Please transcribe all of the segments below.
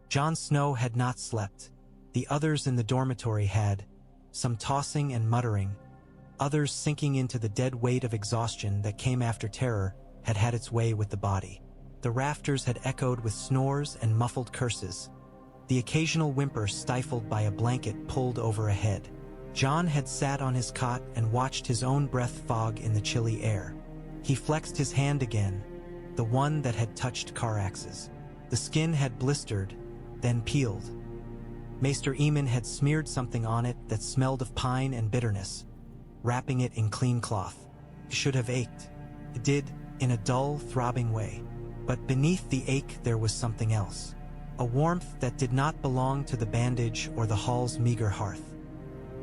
Jon Snow had not slept. The others in the dormitory had, some tossing and muttering, others sinking into the dead weight of exhaustion that came after terror had had its way with the body. The rafters had echoed with snores and muffled curses, the occasional whimper stifled by a blanket pulled over a head. Jon had sat on his cot and watched his own breath fog in the chilly air. He flexed his hand again, the one that had touched Caraxes. The skin had blistered, then peeled. Maester Aemon had smeared something on it that smelled of pine and bitterness, wrapping it in clean cloth. It should have ached. It did, in a dull, throbbing way. But beneath the ache there was something else. A warmth that did not belong to the bandage or the hall's meager hearth.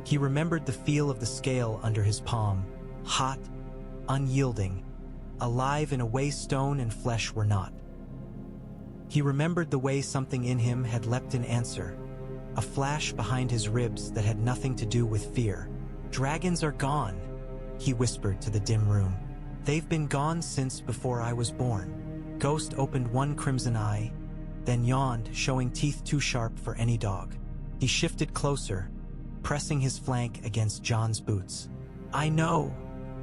He remembered the feel of the scale under his palm, hot, unyielding, alive in a way stone and flesh were not. He remembered the way something in him had leapt in answer, a flash behind his ribs that had nothing to do with fear. "Dragons are gone," he whispered to the dim room. "They've been gone since before I was born." Ghost opened one crimson eye, then yawned, showing teeth too sharp for any dog. He shifted closer, pressing his flank against Jon's boots. "I know,"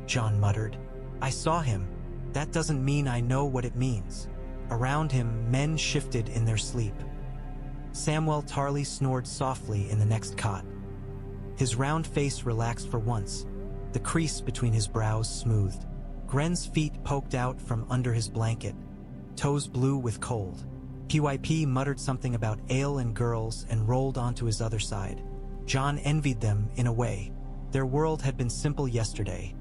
Jon muttered. "I saw him. That doesn't mean I know what it means." Around him, men shifted in their sleep. Samwell Tarly snored softly in the next cot. His round face relaxed for once, the crease between his brows smoothed. Gren's feet poked out from under his blanket, toes blue with cold. PYP muttered something about ale and girls and rolled onto his other side. Jon envied them in a way. Their world had been simple yesterday.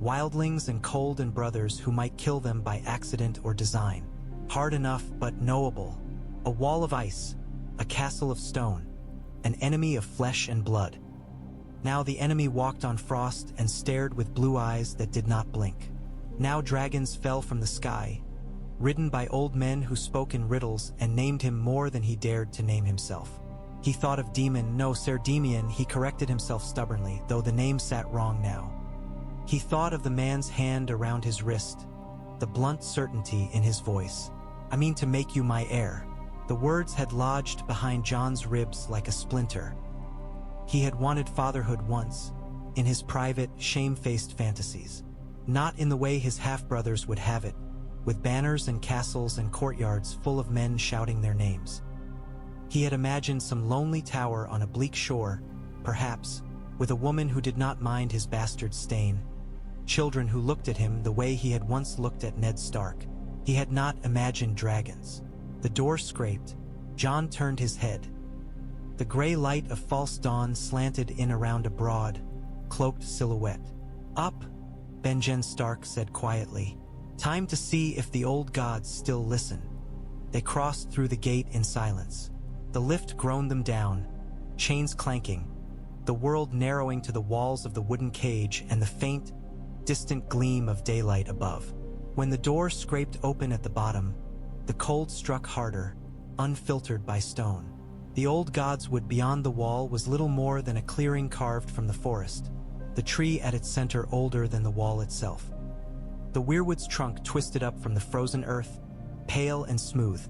Wildlings and Colden brothers who might kill them by accident or design. Hard enough but knowable. A wall of ice, a castle of stone, an enemy of flesh and blood. Now the enemy walked on frost and stared with blue eyes that did not blink. Now dragons fell from the sky, ridden by old men who spoke in riddles and named him more than he dared to name himself. He thought of Demon, no, Ser Demian, he corrected himself stubbornly, though the name sat wrong now. He thought of the man's hand around his wrist, the blunt certainty in his voice. "I mean to make you my heir." The words had lodged behind Jon's ribs like a splinter. He had wanted fatherhood once, in his private, shame-faced fantasies. Not in the way his half-brothers would have it, with banners and castles and courtyards full of men shouting their names. He had imagined some lonely tower on a bleak shore, perhaps, with a woman who did not mind his bastard stain, children who looked at him the way he had once looked at Ned Stark. He had not imagined dragons. The door scraped. Jon turned his head. The gray light of false dawn slanted in around a broad, cloaked silhouette. "Up," Benjen Stark said quietly. "Time to see if the old gods still listen." They crossed through the gate in silence. The lift groaned them down, chains clanking, the world narrowing to the walls of the wooden cage and the faint, distant gleam of daylight above. When the door scraped open at the bottom, the cold struck harder, unfiltered by stone. The old godswood beyond the wall was little more than a clearing carved from the forest, the tree at its center older than the wall itself. The weirwood's trunk twisted up from the frozen earth, pale and smooth,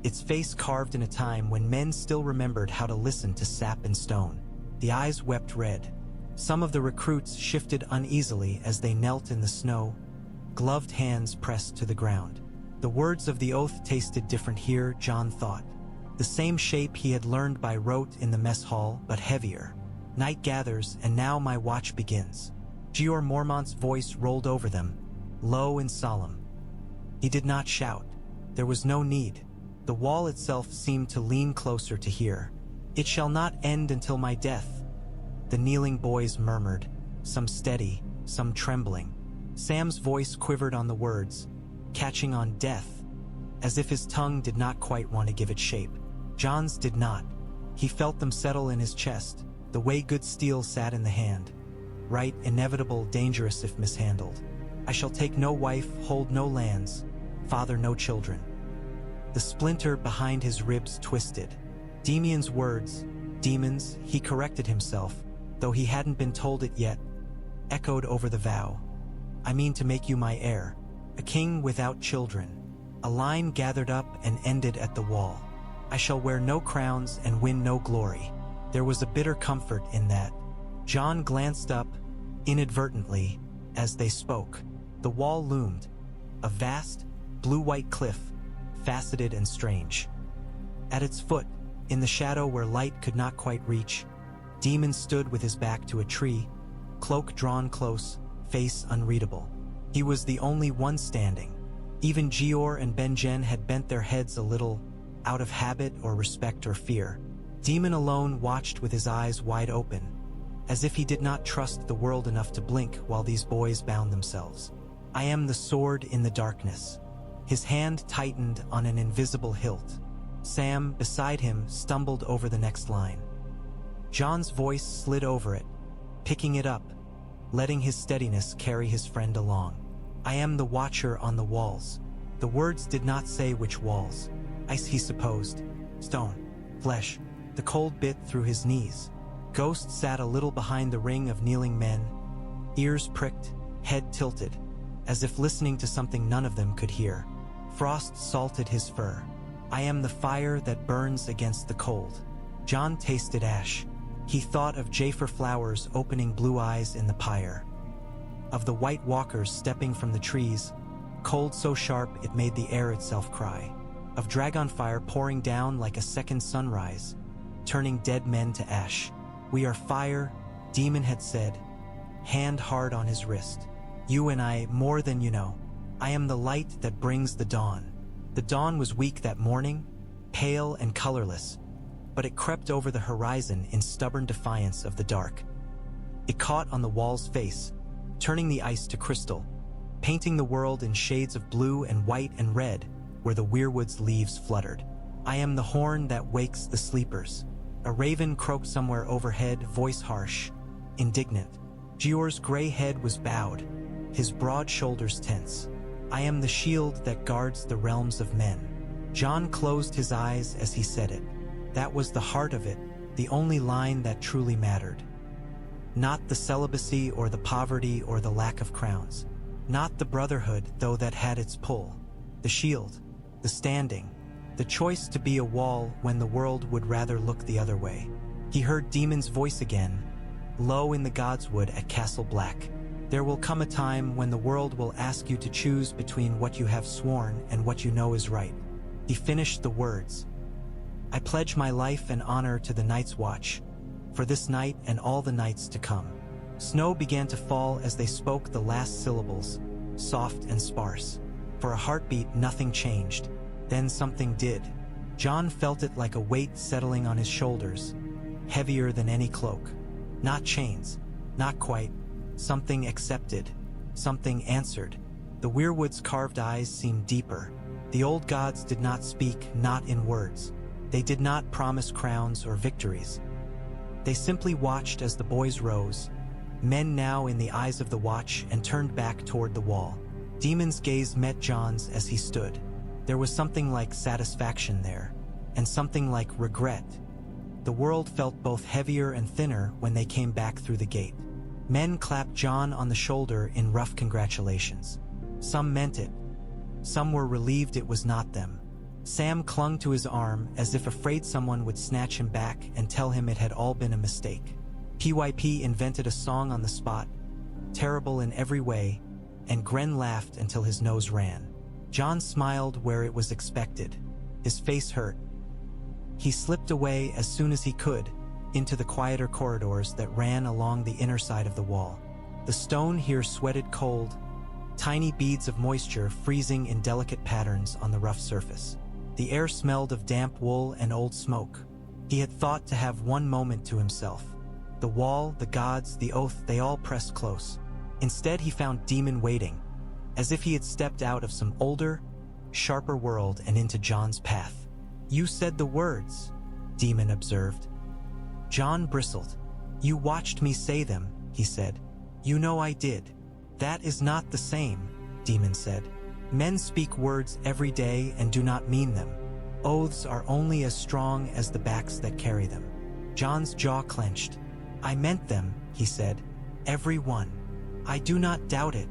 its face carved in a time when men still remembered how to listen to sap and stone. The eyes wept red. Some of the recruits shifted uneasily as they knelt in the snow, gloved hands pressed to the ground. The words of the oath tasted different here, Jon thought. The same shape he had learned by rote in the mess hall, but heavier. "Night gathers, and now my watch begins." Jeor Mormont's voice rolled over them, low and solemn. He did not shout. There was no need. The wall itself seemed to lean closer to hear. "It shall not end until my death," the kneeling boys murmured, some steady, some trembling. Sam's voice quivered on the words, catching on death, as if his tongue did not quite want to give it shape. Jon's did not. He felt them settle in his chest, the way good steel sat in the hand. Right, inevitable, dangerous if mishandled. "I shall take no wife, hold no lands, father no children." The splinter behind his ribs twisted. Demian's words, demons, he corrected himself, though he hadn't been told it yet, echoed over the vow. "I mean to make you my heir, a king without children." A line gathered up and ended at the wall. I shall wear no crowns and win no glory. There was a bitter comfort in that. Jon glanced up, inadvertently, as they spoke. The wall loomed, a vast, blue-white cliff, faceted and strange. At its foot, in the shadow where light could not quite reach, Daemon stood with his back to a tree, cloak drawn close, face unreadable. He was the only one standing. Even Jeor and Benjen had bent their heads a little, out of habit or respect or fear. Daemon alone watched with his eyes wide open, as if he did not trust the world enough to blink while these boys bound themselves. I am the sword in the darkness. His hand tightened on an invisible hilt. Sam, beside him, stumbled over the next line. Jon's voice slid over it, picking it up, letting his steadiness carry his friend along. I am the watcher on the walls. The words did not say which walls. Ice, he supposed. Stone. Flesh. The cold bit through his knees. Ghost sat a little behind the ring of kneeling men, ears pricked, head tilted, as if listening to something none of them could hear. Frost salted his fur. I am the fire that burns against the cold. Jon tasted ash. He thought of Jafer flowers opening blue eyes in the pyre, of the white walkers stepping from the trees, cold so sharp it made the air itself cry, of dragonfire pouring down like a second sunrise, turning dead men to ash. We are fire, Daemon had said, hand hard on his wrist. You and I, more than you know. I am the light that brings the dawn. The dawn was weak that morning, pale and colorless, but it crept over the horizon in stubborn defiance of the dark. It caught on the wall's face, turning the ice to crystal, painting the world in shades of blue and white and red where the weirwood's leaves fluttered. I am the horn that wakes the sleepers. A raven croaked somewhere overhead, voice harsh, indignant. Jeor's gray head was bowed, his broad shoulders tense. I am the shield that guards the realms of men. Jon closed his eyes as he said it. That was the heart of it, the only line that truly mattered. Not the celibacy or the poverty or the lack of crowns. Not the brotherhood, though that had its pull. The shield, the standing, the choice to be a wall when the world would rather look the other way. He heard Daemon's voice again, low in the Godswood at Castle Black. There will come a time when the world will ask you to choose between what you have sworn and what you know is right. He finished the words. I pledge my life and honor to the Night's Watch, for this night and all the nights to come. Snow began to fall as they spoke the last syllables, soft and sparse. For a heartbeat, nothing changed. Then something did. Jon felt it like a weight settling on his shoulders, heavier than any cloak. Not chains, not quite. Something accepted, something answered. The weirwood's carved eyes seemed deeper. The old gods did not speak, not in words. They did not promise crowns or victories. They simply watched as the boys rose, men now in the eyes of the watch, and turned back toward the wall. Daemon's gaze met Jon's as he stood. There was something like satisfaction there, and something like regret. The world felt both heavier and thinner when they came back through the gate. Men clapped Jon on the shoulder in rough congratulations. Some meant it. Some were relieved it was not them. Sam clung to his arm as if afraid someone would snatch him back and tell him it had all been a mistake. PYP invented a song on the spot, terrible in every way, and Gren laughed until his nose ran. Jon smiled where it was expected. His face hurt. He slipped away as soon as he could, into the quieter corridors that ran along the inner side of the wall. The stone here sweated cold, tiny beads of moisture freezing in delicate patterns on the rough surface. The air smelled of damp wool and old smoke. He had thought to have one moment to himself. The wall, the gods, the oath, they all pressed close. Instead, he found Daemon waiting, as if he had stepped out of some older, sharper world and into Jon's path. You said the words, Daemon observed. Jon bristled. You watched me say them, he said. You know I did. That is not the same, Daemon said. Men speak words every day and do not mean them. Oaths are only as strong as the backs that carry them. Jon's jaw clenched. I meant them, he said. Every one. I do not doubt it,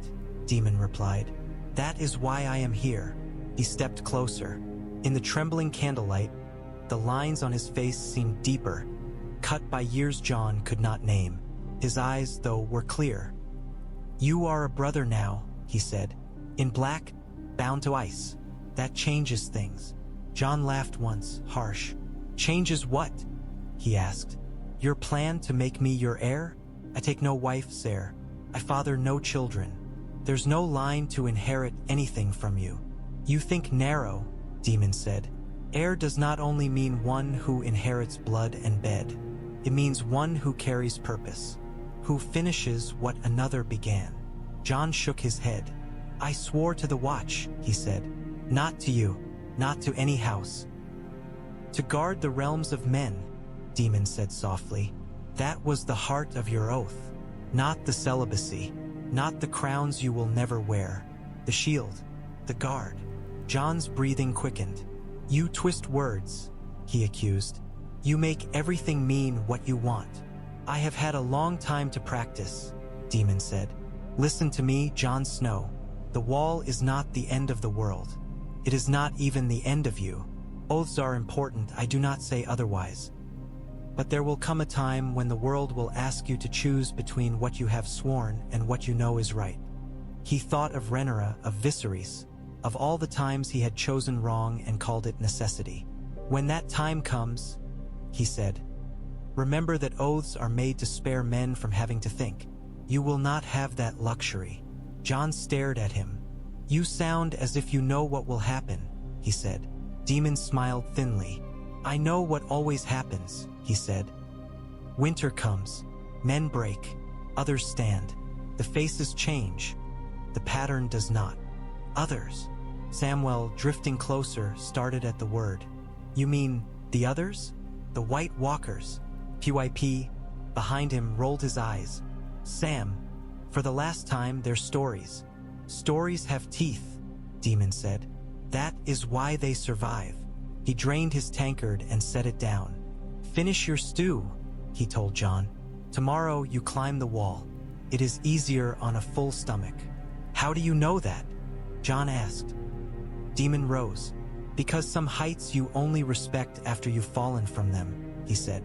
Daemon replied. That is why I am here. He stepped closer. In the trembling candlelight, The lines on his face seemed deeper, cut by years Jon could not name. His eyes, though, were clear. "You are a brother now," he said. "In black, bound to ice. That changes things." Jon laughed once, harsh. "Changes what?" he asked. "Your plan to make me your heir? I take no wife, sire. I father no children. There's no line to inherit anything from you." "You think narrow," Daemon said. "Heir does not only mean one who inherits blood and bed. It means one who carries purpose, who finishes what another began." Jon shook his head. "I swore to the Watch," he said. "Not to you, not to any house. To guard the realms of men," Daemon said softly. "That was the heart of your oath. Not the celibacy, not the crowns you will never wear. The shield, the guard." Jon's breathing quickened. "You twist words," he accused. "You make everything mean what you want." "I have had a long time to practice," Daemon said. "Listen to me, Jon Snow. The wall is not the end of the world. It is not even the end of you. Oaths are important, I do not say otherwise. But there will come a time when the world will ask you to choose between what you have sworn and what you know is right." He thought of Rhaenyra, of Viserys, of all the times he had chosen wrong and called it necessity. "When that time comes," he said, "remember that oaths are made to spare men from having to think. You will not have that luxury." Jon stared at him. "You sound as if you know what will happen," he said. Daemon smiled thinly. "I know what always happens," he said. "Winter comes. Men break. Others stand. The faces change. The pattern does not. Others." Samwell, drifting closer, started at the word. "You mean the others? The White Walkers?" PYP, behind him, rolled his eyes. "Sam, for the last time, they're stories. Stories have teeth," Daemon said. "That is why they survive." He drained his tankard and set it down. "Finish your stew," he told Jon. "Tomorrow you climb the wall. It is easier on a full stomach." "How do you know that?" Jon asked. Daemon rose. "Because some heights you only respect after you've fallen from them," he said.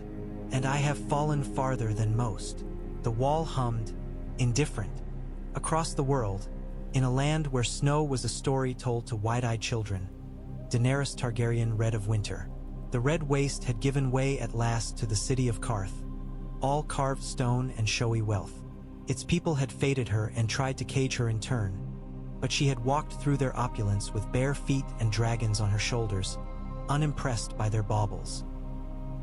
"And I have fallen farther than most." The wall hummed, indifferent. Across the world, in a land where snow was a story told to wide-eyed children, Daenerys Targaryen read of winter. The red waste had given way at last to the city of Qarth, all carved stone and showy wealth. Its people had fated her and tried to cage her in turn, but she had walked through their opulence with bare feet and dragons on her shoulders, unimpressed by their baubles.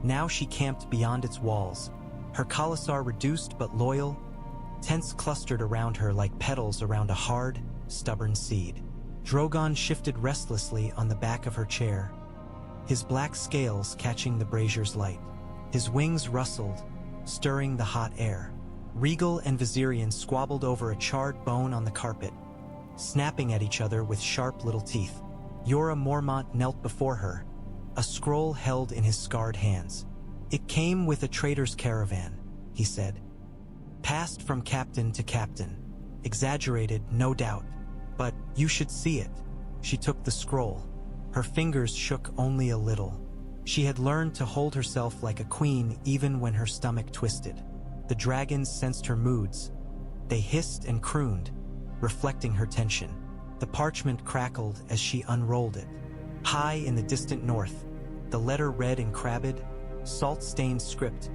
Now she camped beyond its walls, her khalasar reduced but loyal, tents clustered around her like petals around a hard, stubborn seed. Drogon shifted restlessly on the back of her chair, his black scales catching the brazier's light. His wings rustled, stirring the hot air. Rhaegal and Viserion squabbled over a charred bone on the carpet, snapping at each other with sharp little teeth. Jeor Mormont knelt before her, a scroll held in his scarred hands. "It came with a trader's caravan," he said. "Passed from captain to captain. Exaggerated, no doubt. But you should see it." She took the scroll. Her fingers shook only a little. She had learned to hold herself like a queen even when her stomach twisted. The dragons sensed her moods. They hissed and crooned, reflecting her tension. The parchment crackled as she unrolled it. High in the distant north, the letter read in crabbed, salt-stained script,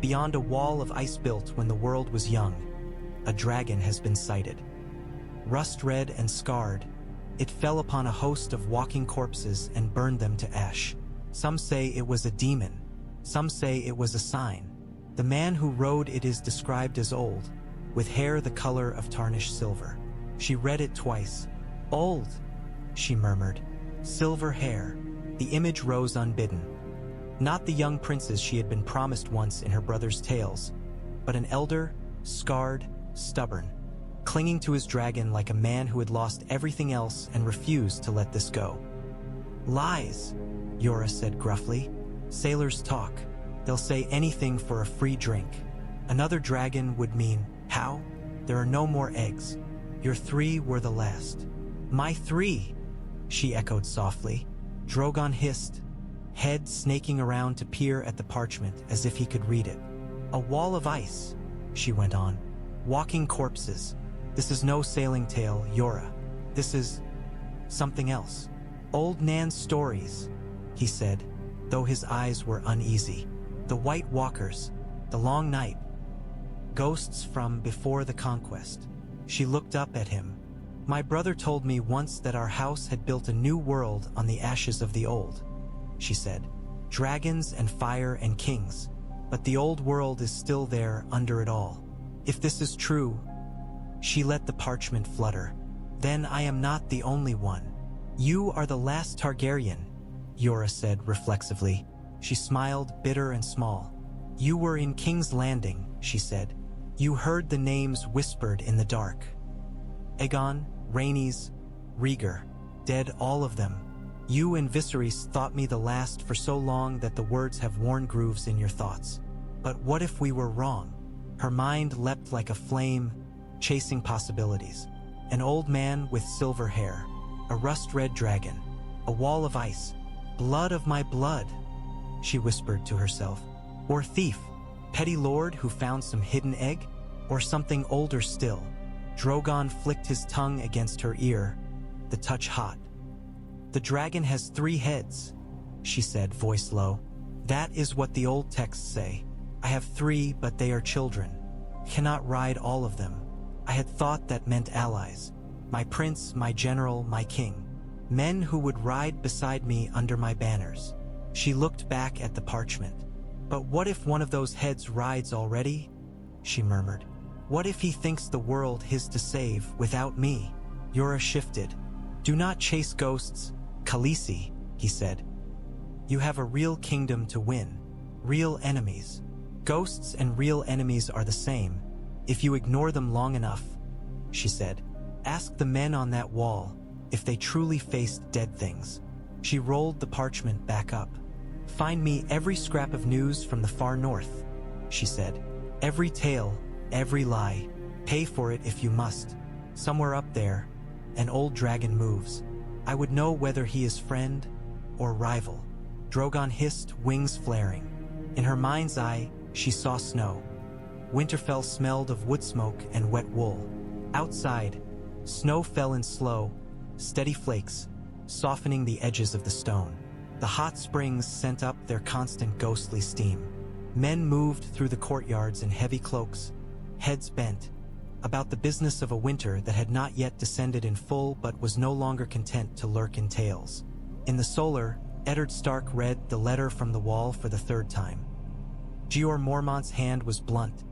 "Beyond a wall of ice built when the world was young, a dragon has been sighted." Rust-red and scarred, it fell upon a host of walking corpses and burned them to ash. Some say it was a demon. Some say it was a sign. The man who wrote it is described as old, with hair the color of tarnished silver. She read it twice. "Old," she murmured. "Silver hair." The image rose unbidden. Not the young princess she had been promised once in her brother's tales, but an elder, scarred, stubborn, clinging to his dragon like a man who had lost everything else and refused to let this go. "Lies," Jorah said gruffly. "Sailors talk. They'll say anything for a free drink. Another dragon would mean, how? There are no more eggs. Your 3 were the last." "My 3," she echoed softly. Drogon hissed. head snaking around to peer at the parchment as if he could read it. "A wall of ice," she went on. "Walking corpses. This is no sailing tale, Yora. This is something else. Old Nan's stories," he said, though his eyes were uneasy. "The White Walkers, the Long Night, ghosts from before the conquest." She looked up at him. "My brother told me once that our house had built a new world on the ashes of the old," she said. "Dragons and fire and kings, but the old world is still there under it all. If this is true..." She let the parchment flutter. "Then I am not the only one. You are the last Targaryen," Yora said reflexively. She smiled, bitter and small. "You were in King's Landing," she said. "You heard the names whispered in the dark. Aegon, Rhaenys, Rhaegar, dead all of them. You and Viserys thought me the last for so long that the words have worn grooves in your thoughts. But what if we were wrong?" Her mind leapt like a flame, chasing possibilities. An old man with silver hair, a rust-red dragon, a wall of ice, blood of my blood, she whispered to herself. Or thief, petty lord who found some hidden egg, or something older still. Drogon flicked his tongue against her ear, the touch hot. "The dragon has 3 heads, she said, voice low. "That is what the old texts say. I have 3, but they are children. Cannot ride all of them. I had thought that meant allies. My prince, my general, my king. Men who would ride beside me under my banners." She looked back at the parchment. "But what if one of those heads rides already?" she murmured. "What if he thinks the world his to save without me?" Yora shifted. "Do not chase ghosts, Khaleesi," he said. "You have a real kingdom to win. Real enemies. Ghosts and real enemies are the same, if you ignore them long enough," she said. "Ask the men on that wall if they truly faced dead things." She rolled the parchment back up. "Find me every scrap of news from the far north," she said. "Every tale, every lie. Pay for it if you must. Somewhere up there, an old dragon moves. I would know whether he is friend or rival." Drogon hissed, wings flaring. In her mind's eye, she saw snow. Winterfell smelled of wood smoke and wet wool. Outside, snow fell in slow, steady flakes, softening the edges of the stone. The hot springs sent up their constant ghostly steam. Men moved through the courtyards in heavy cloaks, heads bent, about the business of a winter that had not yet descended in full but was no longer content to lurk in tales. In the solar, Eddard Stark read the letter from the wall for the 3rd time. Jeor Mormont's hand was blunt,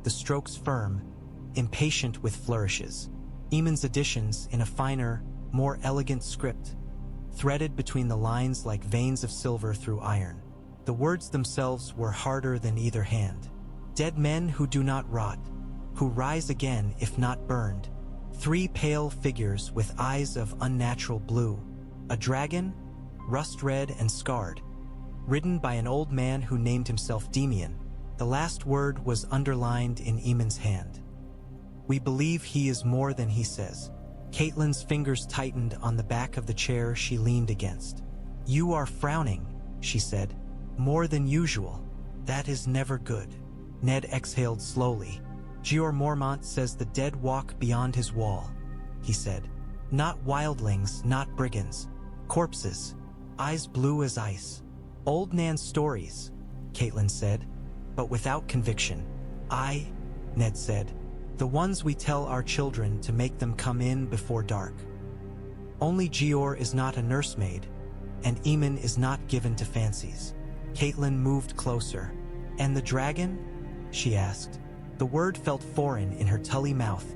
the strokes firm, impatient with flourishes. Aemon's additions in a finer, more elegant script, threaded between the lines like veins of silver through iron. The words themselves were harder than either hand. "Dead men who do not rot, who rise again if not burned. 3 pale figures with eyes of unnatural blue. A dragon, rust-red and scarred, ridden by an old man who named himself Daemon." The last word was underlined in Aemon's hand. "We believe he is more than he says." Catelyn's fingers tightened on the back of the chair she leaned against. "You are frowning," she said. "More than usual. That is never good." Ned exhaled slowly. "Jeor Mormont says the dead walk beyond his wall," he said. "Not wildlings, not brigands. Corpses. Eyes blue as ice. Old Nan's stories," Catelyn said, but without conviction. Ned said. "The ones we tell our children to make them come in before dark. Only Jeor is not a nursemaid, and Aemon is not given to fancies." Catelyn moved closer. "And the dragon?" she asked. The word felt foreign in her tully mouth,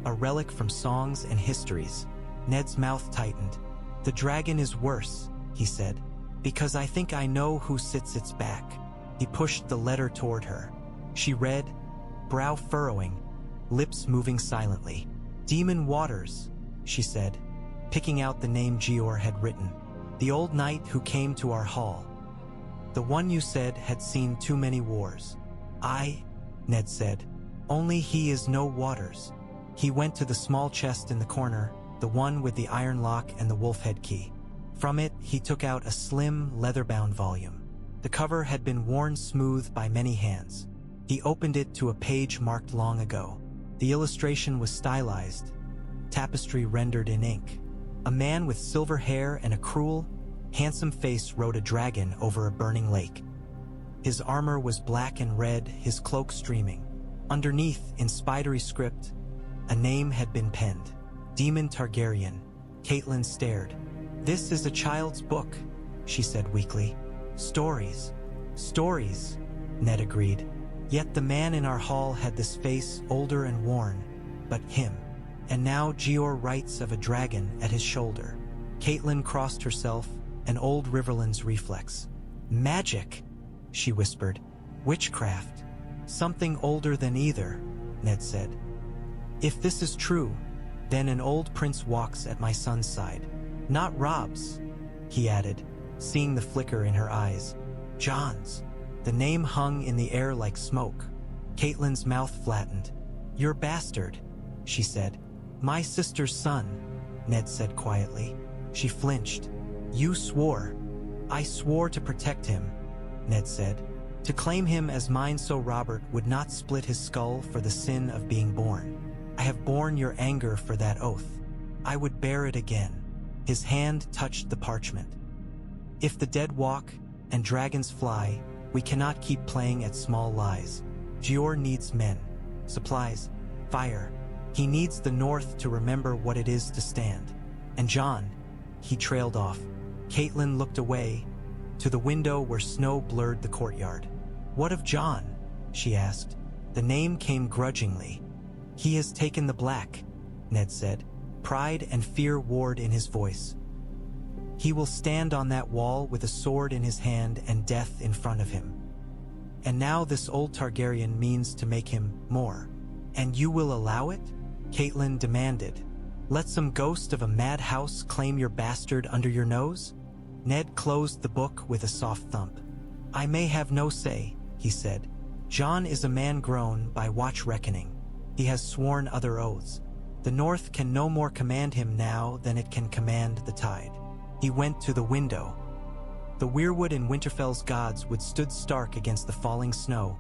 a relic from songs and histories. Ned's mouth tightened. "The dragon is worse," he said, "because I think I know who sits its back." He pushed the letter toward her. She read, brow furrowing, lips moving silently. "Demon Waters," she said, picking out the name Jeor had written. "The old knight who came to our hall. The one you said had seen too many wars." Ned said. "Only he is no Waters." He went to the small chest in the corner, the one with the iron lock and the wolf head key. From it, he took out a slim, leather-bound volume. The cover had been worn smooth by many hands. He opened it to a page marked long ago. The illustration was stylized, tapestry rendered in ink. A man with silver hair and a cruel, handsome face rode a dragon over a burning lake. His armor was black and red, his cloak streaming. Underneath, in spidery script, a name had been penned. Daemon Targaryen. Catelyn stared. "This is a child's book," she said weakly. "Stories. Stories," Ned agreed. Yet the man in our hall had this face, older and worn, but him. And now Jeor writes of a dragon at his shoulder. Catelyn crossed herself, an old Riverlands reflex. "Magic," she whispered. "Witchcraft. Something older than either," Ned said. "If this is true, then an old prince walks at my son's side. Not Rob's," he added, seeing the flicker in her eyes. "Jon's." The name hung in the air like smoke. Catelyn's mouth flattened. "Your bastard," she said. "My sister's son," Ned said quietly. She flinched. "You swore." "I swore to protect him," Ned said. "To claim him as mine so Robert would not split his skull for the sin of being born. I have borne your anger for that oath. I would bear it again." His hand touched the parchment. "If the dead walk and dragons fly, we cannot keep playing at small lies. Jeor needs men, supplies, fire. He needs the North to remember what it is to stand. And Jon," he trailed off. Catelyn looked away, to the window where snow blurred the courtyard. "What of Jon?" she asked. The name came grudgingly. "He has taken the black," Ned said. Pride and fear warred in his voice. "He will stand on that wall with a sword in his hand and death in front of him. And now this old Targaryen means to make him more. And you will allow it?" Catelyn demanded. "Let some ghost of a madhouse claim your bastard under your nose?" Ned closed the book with a soft thump. "I may have no say," he said. "Jon is a man grown by watch reckoning. He has sworn other oaths. The North can no more command him now than it can command the tide." He went to the window. The weirwood in Winterfell's gods wood stood stark against the falling snow,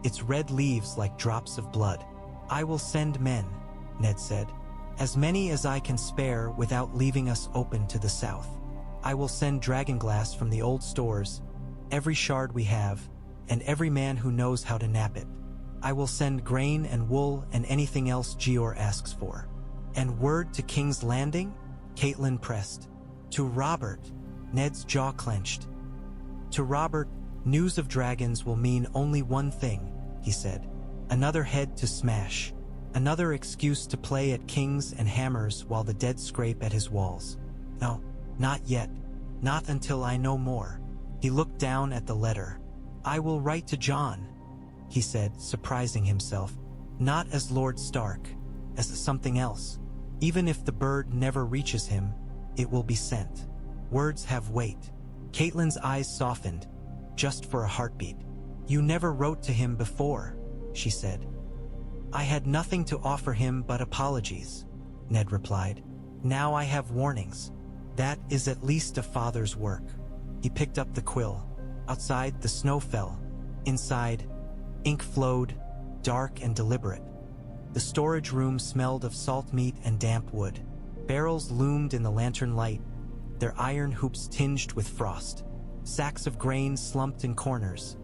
its red leaves like drops of blood. "I will send men," Ned said. "As many as I can spare without leaving us open to the south. I will send dragonglass from the old stores, every shard we have, and every man who knows how to nap it. I will send grain and wool and anything else Jeor asks for." "And word to King's Landing?" Catelyn pressed. "To Robert," Ned's jaw clenched. "To Robert, news of dragons will mean only one thing," he said. "Another head to smash. Another excuse to play at kings and hammers while the dead scrape at his walls. No, not yet. Not until I know more." He looked down at the letter. "I will write to Jon," he said, surprising himself. "Not as Lord Stark, as something else. Even if the bird never reaches him, it will be sent. Words have weight." Catelyn's eyes softened, just for a heartbeat. "You never wrote to him before," she said. "I had nothing to offer him but apologies," Ned replied. "Now I have warnings. That is at least a father's work." He picked up the quill. Outside, the snow fell. Inside, ink flowed, dark and deliberate. The storage room smelled of salt meat and damp wood. Barrels loomed in the lantern light, their iron hoops tinged with frost. Sacks of grain slumped in corners,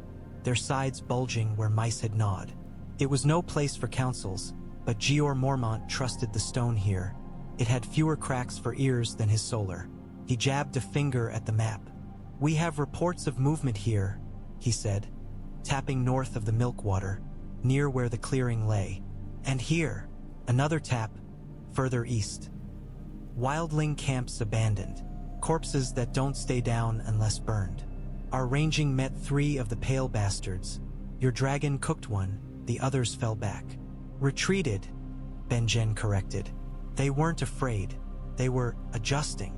their sides bulging where mice had gnawed. It was no place for councils, but Jeor Mormont trusted the stone here. It had fewer cracks for ears than his solar. He jabbed a finger at the map. "We have reports of movement here," he said, tapping north of the Milkwater, near where the clearing lay. "And here," another tap, further east. "Wildling camps abandoned. Corpses that don't stay down unless burned. Our ranging met 3 of the pale bastards. Your dragon cooked one, the others fell back." "Retreated," Benjen corrected. "They weren't afraid. They were adjusting."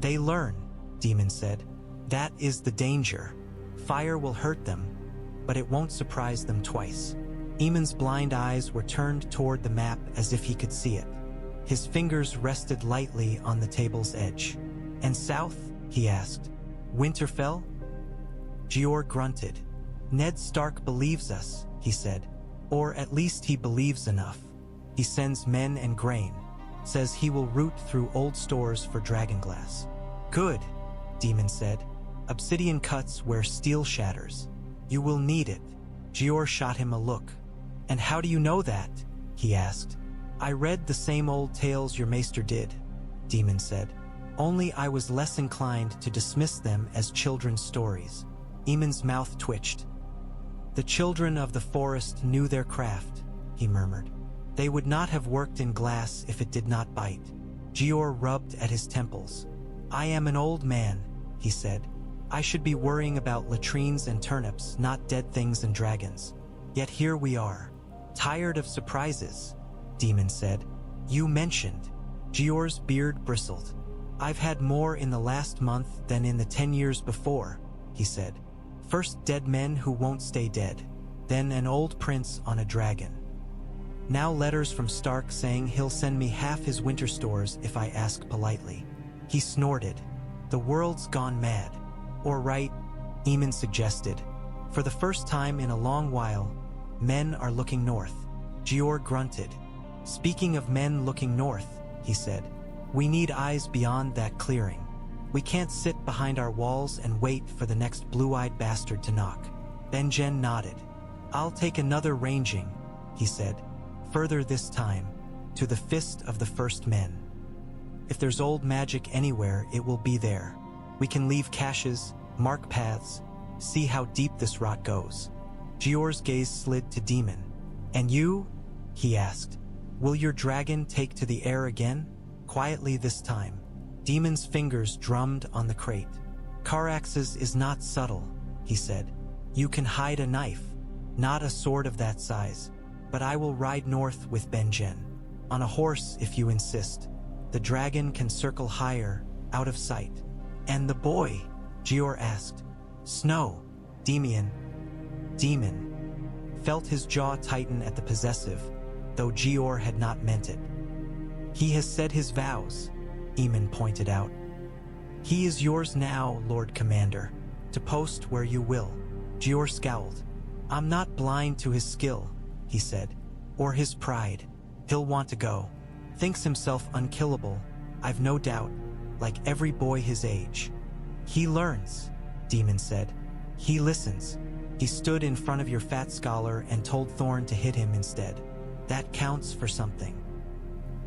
"They learn," Daemon said. "That is the danger. Fire will hurt them, but it won't surprise them twice." Aemon's blind eyes were turned toward the map as if he could see it. His fingers rested lightly on the table's edge. "And south?" he asked. Winterfell? Jeor grunted. Ned Stark believes us, he said. Or at least he believes enough. He sends men and grain. Says he will root through old stores for dragonglass. Good, Daemon said. Obsidian cuts where steel shatters. You will need it. Jeor shot him a look. And how do you know that? He asked. I read the same old tales your maester did, Daemon said. Only I was less inclined to dismiss them as children's stories. Aemon's mouth twitched. The children of the forest knew their craft, he murmured. They would not have worked in glass if it did not bite. Jeor rubbed at his temples. I am an old man, he said. I should be worrying about latrines and turnips, not dead things and dragons. Yet here we are. Tired of surprises, Daemon said. You mentioned. Jeor's beard bristled. I've had more in the last month than in the 10 years before, he said. First dead men who won't stay dead, then an old prince on a dragon. Now letters from Stark saying he'll send me half his winter stores if I ask politely. He snorted. The world's gone mad. Or right, Aemon suggested. For the first time in a long while, men are looking north. Jeor grunted. Speaking of men looking north, he said, we need eyes beyond that clearing. We can't sit behind our walls and wait for the next blue-eyed bastard to knock. Benjen nodded. I'll take another ranging, he said. Further this time, to the fist of the first men. If there's old magic anywhere, it will be there. We can leave caches, mark paths, see how deep this rot goes. Jeor's gaze slid to Daemon. And you? He asked. Will your dragon take to the air again? Quietly this time. Daemon's fingers drummed on the crate. Caraxes is not subtle, he said. You can hide a knife, not a sword of that size. But I will ride north with Benjen. On a horse if you insist. The dragon can circle higher, out of sight. And the boy? Jeor asked. Snow. Daemon felt his jaw tighten at the possessive, though Jeor had not meant it. He has said his vows, Aemon pointed out. He is yours now, Lord Commander, to post where you will. Jeor scowled. I'm not blind to his skill, he said, or his pride. He'll want to go. Thinks himself unkillable, I've no doubt, like every boy his age. He learns, Daemon said. He listens. He stood in front of your fat scholar and told Thorn to hit him instead. That counts for something.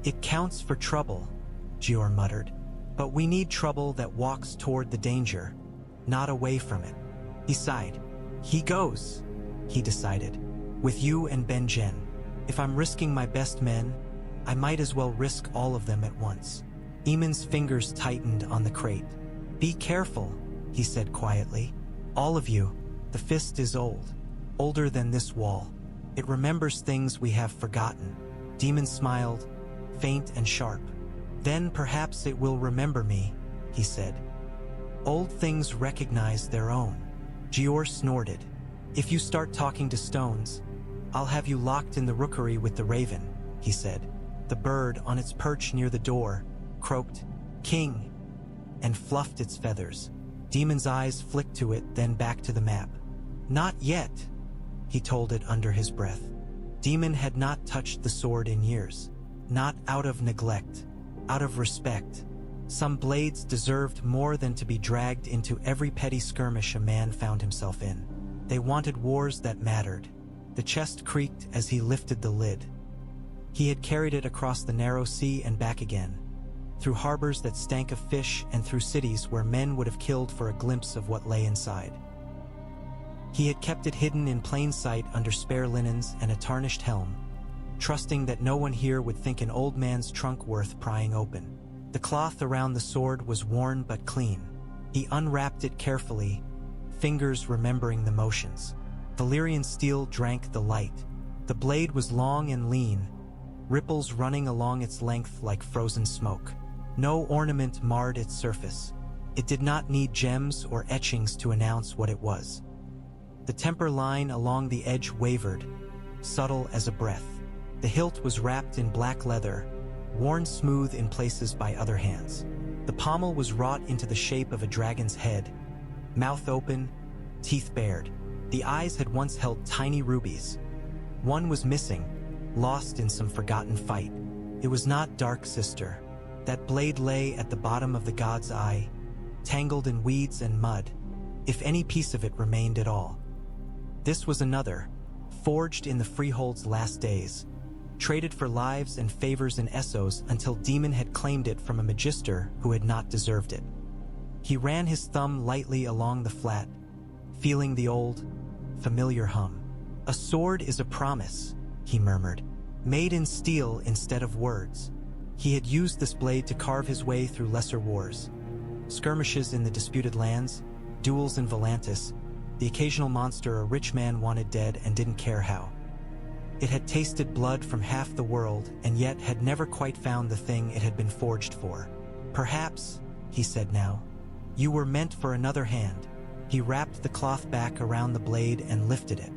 It counts for trouble, Jeor muttered. But we need trouble that walks toward the danger, not away from it. He sighed. He goes, he decided, with you and Benjen. If I'm risking my best men, I might as well risk all of them at once. Aemon's fingers tightened on the crate. Be careful, he said quietly. All of you. The fist is old. Older than this wall. It remembers things we have forgotten. Daemon smiled, faint and sharp. Then perhaps it will remember me, he said. Old things recognize their own. Jeor snorted. If you start talking to stones, I'll have you locked in the rookery with the raven, he said. The bird, on its perch near the door, croaked, King, and fluffed its feathers. Daemon's eyes flicked to it, then back to the map. Not yet, he told it under his breath. Daemon had not touched the sword in years. Not out of neglect, out of respect. Some blades deserved more than to be dragged into every petty skirmish a man found himself in. They wanted wars that mattered. The chest creaked as he lifted the lid. He had carried it across the narrow sea and back again, through harbors that stank of fish and through cities where men would have killed for a glimpse of what lay inside. He had kept it hidden in plain sight under spare linens and a tarnished helm, trusting that no one here would think an old man's trunk worth prying open. The cloth around the sword was worn but clean. He unwrapped it carefully, fingers remembering the motions. Valyrian steel drank the light. The blade was long and lean, ripples running along its length like frozen smoke. No ornament marred its surface. It did not need gems or etchings to announce what it was. The temper line along the edge wavered, subtle as a breath. The hilt was wrapped in black leather, worn smooth in places by other hands. The pommel was wrought into the shape of a dragon's head, mouth open, teeth bared. The eyes had once held tiny rubies. One was missing, lost in some forgotten fight. It was not Dark Sister. That blade lay at the bottom of the god's eye, tangled in weeds and mud, if any piece of it remained at all. This was another, forged in the Freehold's last days, traded for lives and favors in Essos until Daemon had claimed it from a magister who had not deserved it. He ran his thumb lightly along the flat, feeling the old, familiar hum. "A sword is a promise," he murmured, "made in steel instead of words." He had used this blade to carve his way through lesser wars, skirmishes in the disputed lands, duels in Volantis, the occasional monster a rich man wanted dead and didn't care how. It had tasted blood from half the world and yet had never quite found the thing it had been forged for. "Perhaps," he said now, "you were meant for another hand." He wrapped the cloth back around the blade and lifted it.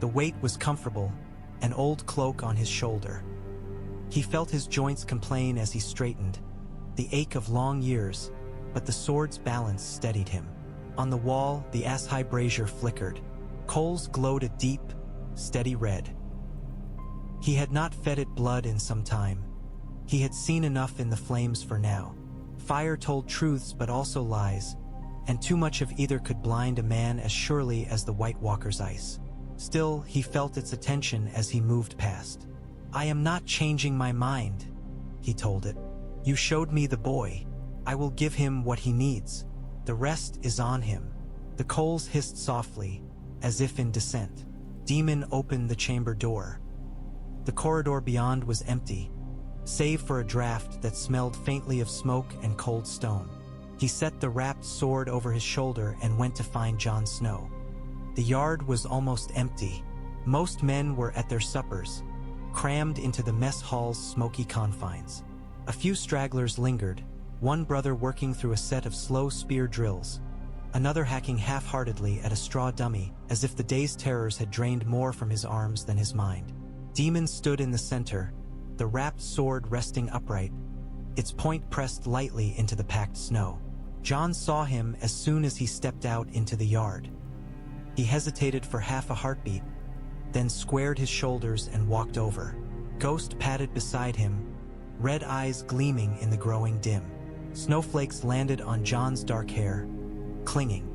The weight was comfortable, an old cloak on his shoulder. He felt his joints complain as he straightened, the ache of long years, but the sword's balance steadied him. On the wall, the ass-high brazier flickered. Coals glowed a deep, steady red. He had not fed it blood in some time. He had seen enough in the flames for now. Fire told truths but also lies, and too much of either could blind a man as surely as the White Walker's ice. Still, he felt its attention as he moved past. "I am not changing my mind," he told it. "You showed me the boy. I will give him what he needs. The rest is on him." The coals hissed softly, as if in dissent. Daemon opened the chamber door. The corridor beyond was empty, save for a draft that smelled faintly of smoke and cold stone. He set the wrapped sword over his shoulder and went to find Jon Snow. The yard was almost empty. Most men were at their suppers, crammed into the mess hall's smoky confines. A few stragglers lingered, one brother working through a set of slow spear drills, another hacking half-heartedly at a straw dummy, as if the day's terrors had drained more from his arms than his mind. Daemon stood in the center, the wrapped sword resting upright, its point pressed lightly into the packed snow. Jon saw him as soon as he stepped out into the yard. He hesitated for half a heartbeat, then squared his shoulders and walked over. Ghost padded beside him, red eyes gleaming in the growing dim. Snowflakes landed on Jon's dark hair, clinging.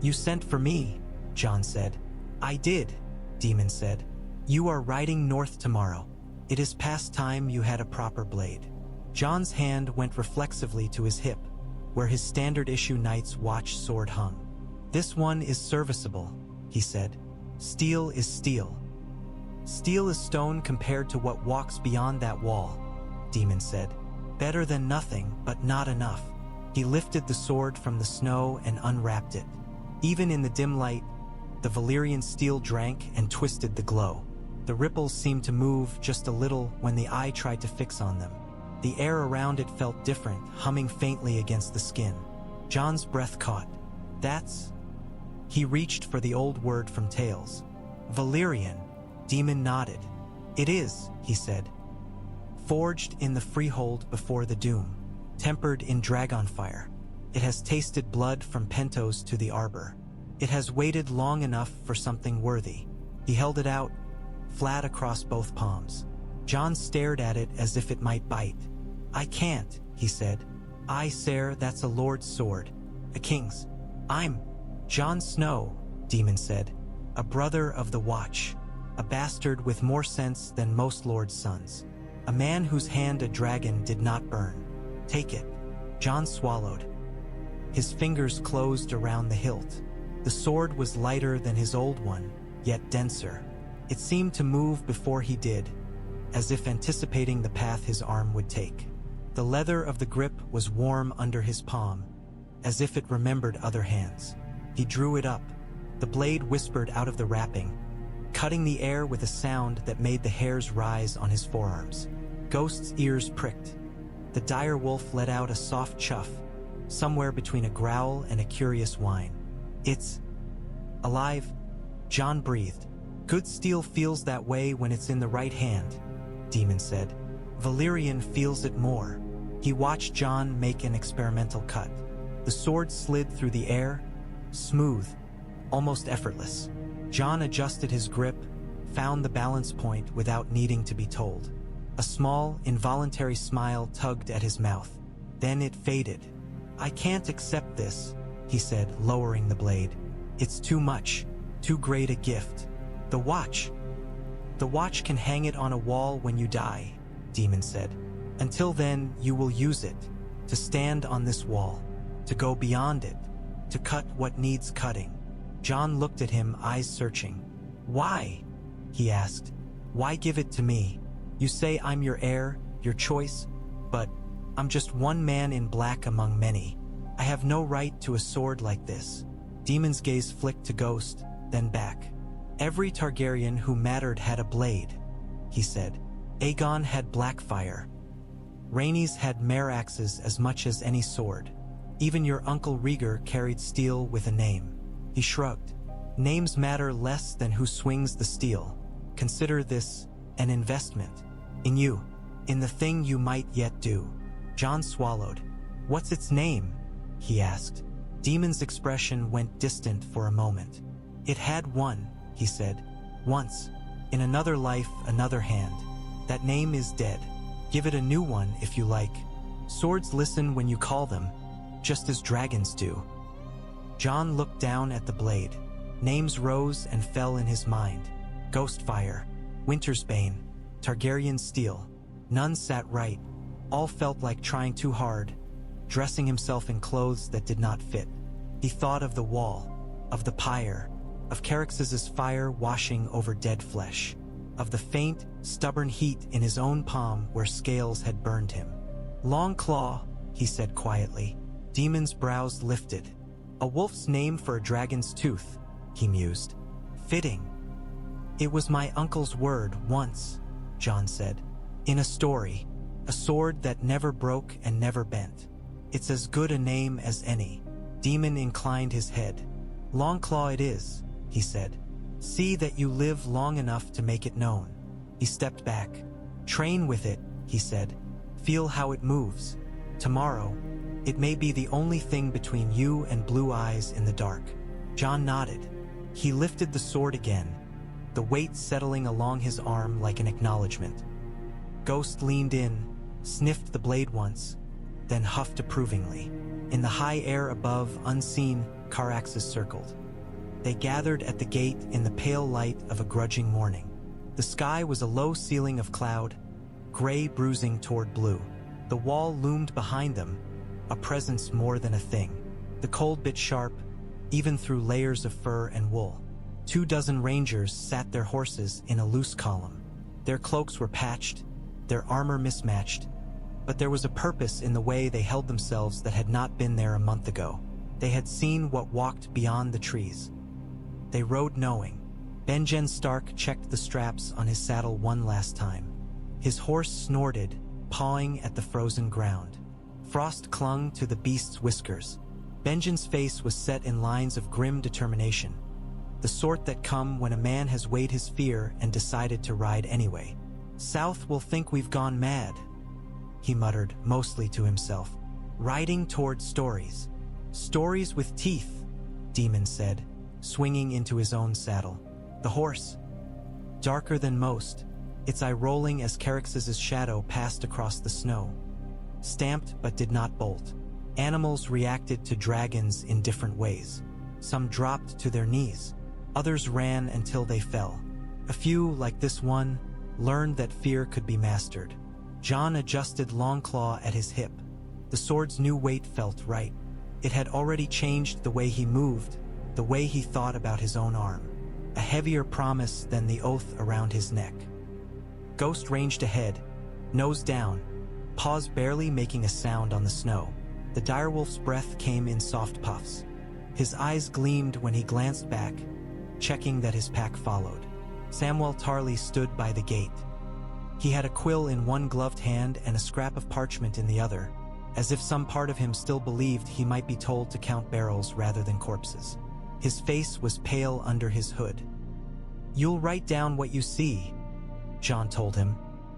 "You sent for me," Jon said. "I did," Daemon said. "You are riding north tomorrow. It is past time you had a proper blade." Jon's hand went reflexively to his hip, where his standard-issue Night's Watch sword hung. "This one is serviceable," he said. "Steel is steel." "Steel is stone compared to what walks beyond that wall," Daemon said. "Better than nothing, but not enough." He lifted the sword from the snow and unwrapped it. Even in the dim light, the Valyrian steel drank and twisted the glow. The ripples seemed to move just a little when the eye tried to fix on them. The air around it felt different, humming faintly against the skin. Jon's breath caught. "That's..." He reached for the old word from Tales. "Valyrian," Daemon nodded. "It is," he said. "Forged in the Freehold before the Doom, tempered in dragonfire. It has tasted blood from Pentos to the Arbor. It has waited long enough for something worthy." He held it out, flat across both palms. Jon stared at it as if it might bite. "I can't," he said. "I, sire, that's a lord's sword. A king's. I'm Jon Snow," Daemon said. "A brother of the Watch. A bastard with more sense than most lords' sons. A man whose hand a dragon did not burn. Take it." Jon swallowed. His fingers closed around the hilt. The sword was lighter than his old one, yet denser. It seemed to move before he did, as if anticipating the path his arm would take. The leather of the grip was warm under his palm, as if it remembered other hands. He drew it up. The blade whispered out of the wrapping, cutting the air with a sound that made the hairs rise on his forearms. Ghost's ears pricked. The dire wolf let out a soft chuff, somewhere between a growl and a curious whine. "It's alive," Jon breathed. "Good steel feels that way when it's in the right hand," Daemon said. "Valyrian feels it more." He watched Jon make an experimental cut. The sword slid through the air, smooth, almost effortless. Jon adjusted his grip, found the balance point without needing to be told. A small, involuntary smile tugged at his mouth. Then it faded. "I can't accept this," he said, lowering the blade. "It's too much, too great a gift. The watch can hang it on a wall when you die," Daemon said. "Until then, you will use it, to stand on this wall, to go beyond it, to cut what needs cutting." Jon looked at him, eyes searching. "Why?" he asked. "Why give it to me? You say I'm your heir, your choice, but I'm just one man in black among many. I have no right to a sword like this." Daemon's gaze flicked to Ghost, then back. "Every Targaryen who mattered had a blade," he said. "Aegon had blackfire. Rhaenys had Caraxes as much as any sword. Even your uncle Rhaegar carried steel with a name." He shrugged. "Names matter less than who swings the steel. Consider this an investment. In you. In the thing you might yet do." Jon swallowed. "What's its name?" he asked. Daemon's expression went distant for a moment. "It had one," he said. "Once. In another life, another hand. That name is dead. Give it a new one if you like. Swords listen when you call them, just as dragons do." Jon looked down at the blade. Names rose and fell in his mind. Ghostfire, Winter's Bane, Targaryen Steel. None sat right. All felt like trying too hard, dressing himself in clothes that did not fit. He thought of the wall, of the pyre, of Caraxes' fire washing over dead flesh, of the faint, stubborn heat in his own palm where scales had burned him. "Longclaw," he said quietly. Daemon's brows lifted. "A wolf's name for a dragon's tooth," he mused. "Fitting." "It was my uncle's word once," Jon said. "In a story. A sword that never broke and never bent. It's as good a name as any." Daemon inclined his head. "Longclaw it is," he said. "See that you live long enough to make it known." He stepped back. "Train with it," he said. "Feel how it moves. Tomorrow, it may be the only thing between you and blue eyes in the dark." Jon nodded. He lifted the sword again, the weight settling along his arm like an acknowledgement. Ghost leaned in, sniffed the blade once, then huffed approvingly. In the high air above, unseen, Caraxes circled. They gathered at the gate in the pale light of a grudging morning. The sky was a low ceiling of cloud, gray bruising toward blue. The wall loomed behind them, a presence more than a thing. The cold bit sharp, even through layers of fur and wool. 24 rangers sat their horses in a loose column. Their cloaks were patched, their armor mismatched, but there was a purpose in the way they held themselves that had not been there a month ago. They had seen what walked beyond the trees. They rode knowing. Benjen Stark checked the straps on his saddle one last time. His horse snorted, pawing at the frozen ground. Frost clung to the beast's whiskers. Benjen's face was set in lines of grim determination, the sort that come when a man has weighed his fear and decided to ride anyway. "South will think we've gone mad," he muttered, mostly to himself. "Riding toward stories. Stories with teeth," Daemon said, swinging into his own saddle. The horse, darker than most, its eye rolling as Caraxes' shadow passed across the snow, stamped but did not bolt. Animals reacted to dragons in different ways. Some dropped to their knees. Others ran until they fell. A few, like this one, learned that fear could be mastered. Jon adjusted Longclaw at his hip. The sword's new weight felt right. It had already changed the way he moved, the way he thought about his own arm. A heavier promise than the oath around his neck. Ghost ranged ahead, nose down, paws barely making a sound on the snow. The direwolf's breath came in soft puffs. His eyes gleamed when he glanced back, checking that his pack followed. Samwell Tarly stood by the gate. He had a quill in one gloved hand and a scrap of parchment in the other, as if some part of him still believed he might be told to count barrels rather than corpses. His face was pale under his hood. "You'll write down what you see," Jon told him,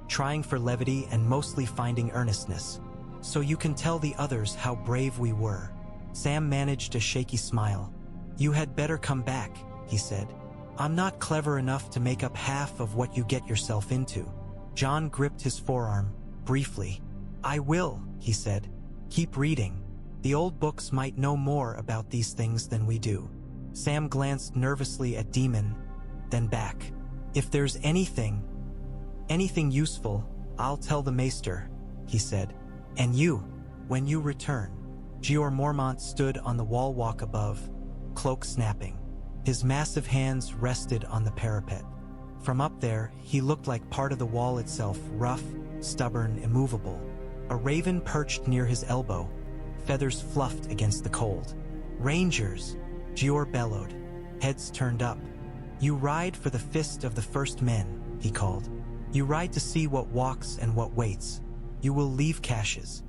trying for levity and mostly finding earnestness. So you can tell the others how brave we were." Sam managed a shaky smile. "You had better come back," he said. "I'm not clever enough to make up half of what you get yourself into." Jon gripped his forearm, briefly. "I will," he said. "Keep reading. The old books might know more about these things than we do." Sam glanced nervously at Daemon, then back. "If there's anything useful, I'll tell the maester," he said. "And you, when you return." Jeor Mormont stood on the wall walk above, cloak snapping. His massive hands rested on the parapet. From up there, he looked like part of the wall itself, rough, stubborn, immovable. A raven perched near his elbow, feathers fluffed against the cold. "Rangers!" Jeor bellowed, heads turned up. "You ride for the fist of the first men," he called. "You ride to see what walks and what waits. You will leave caches.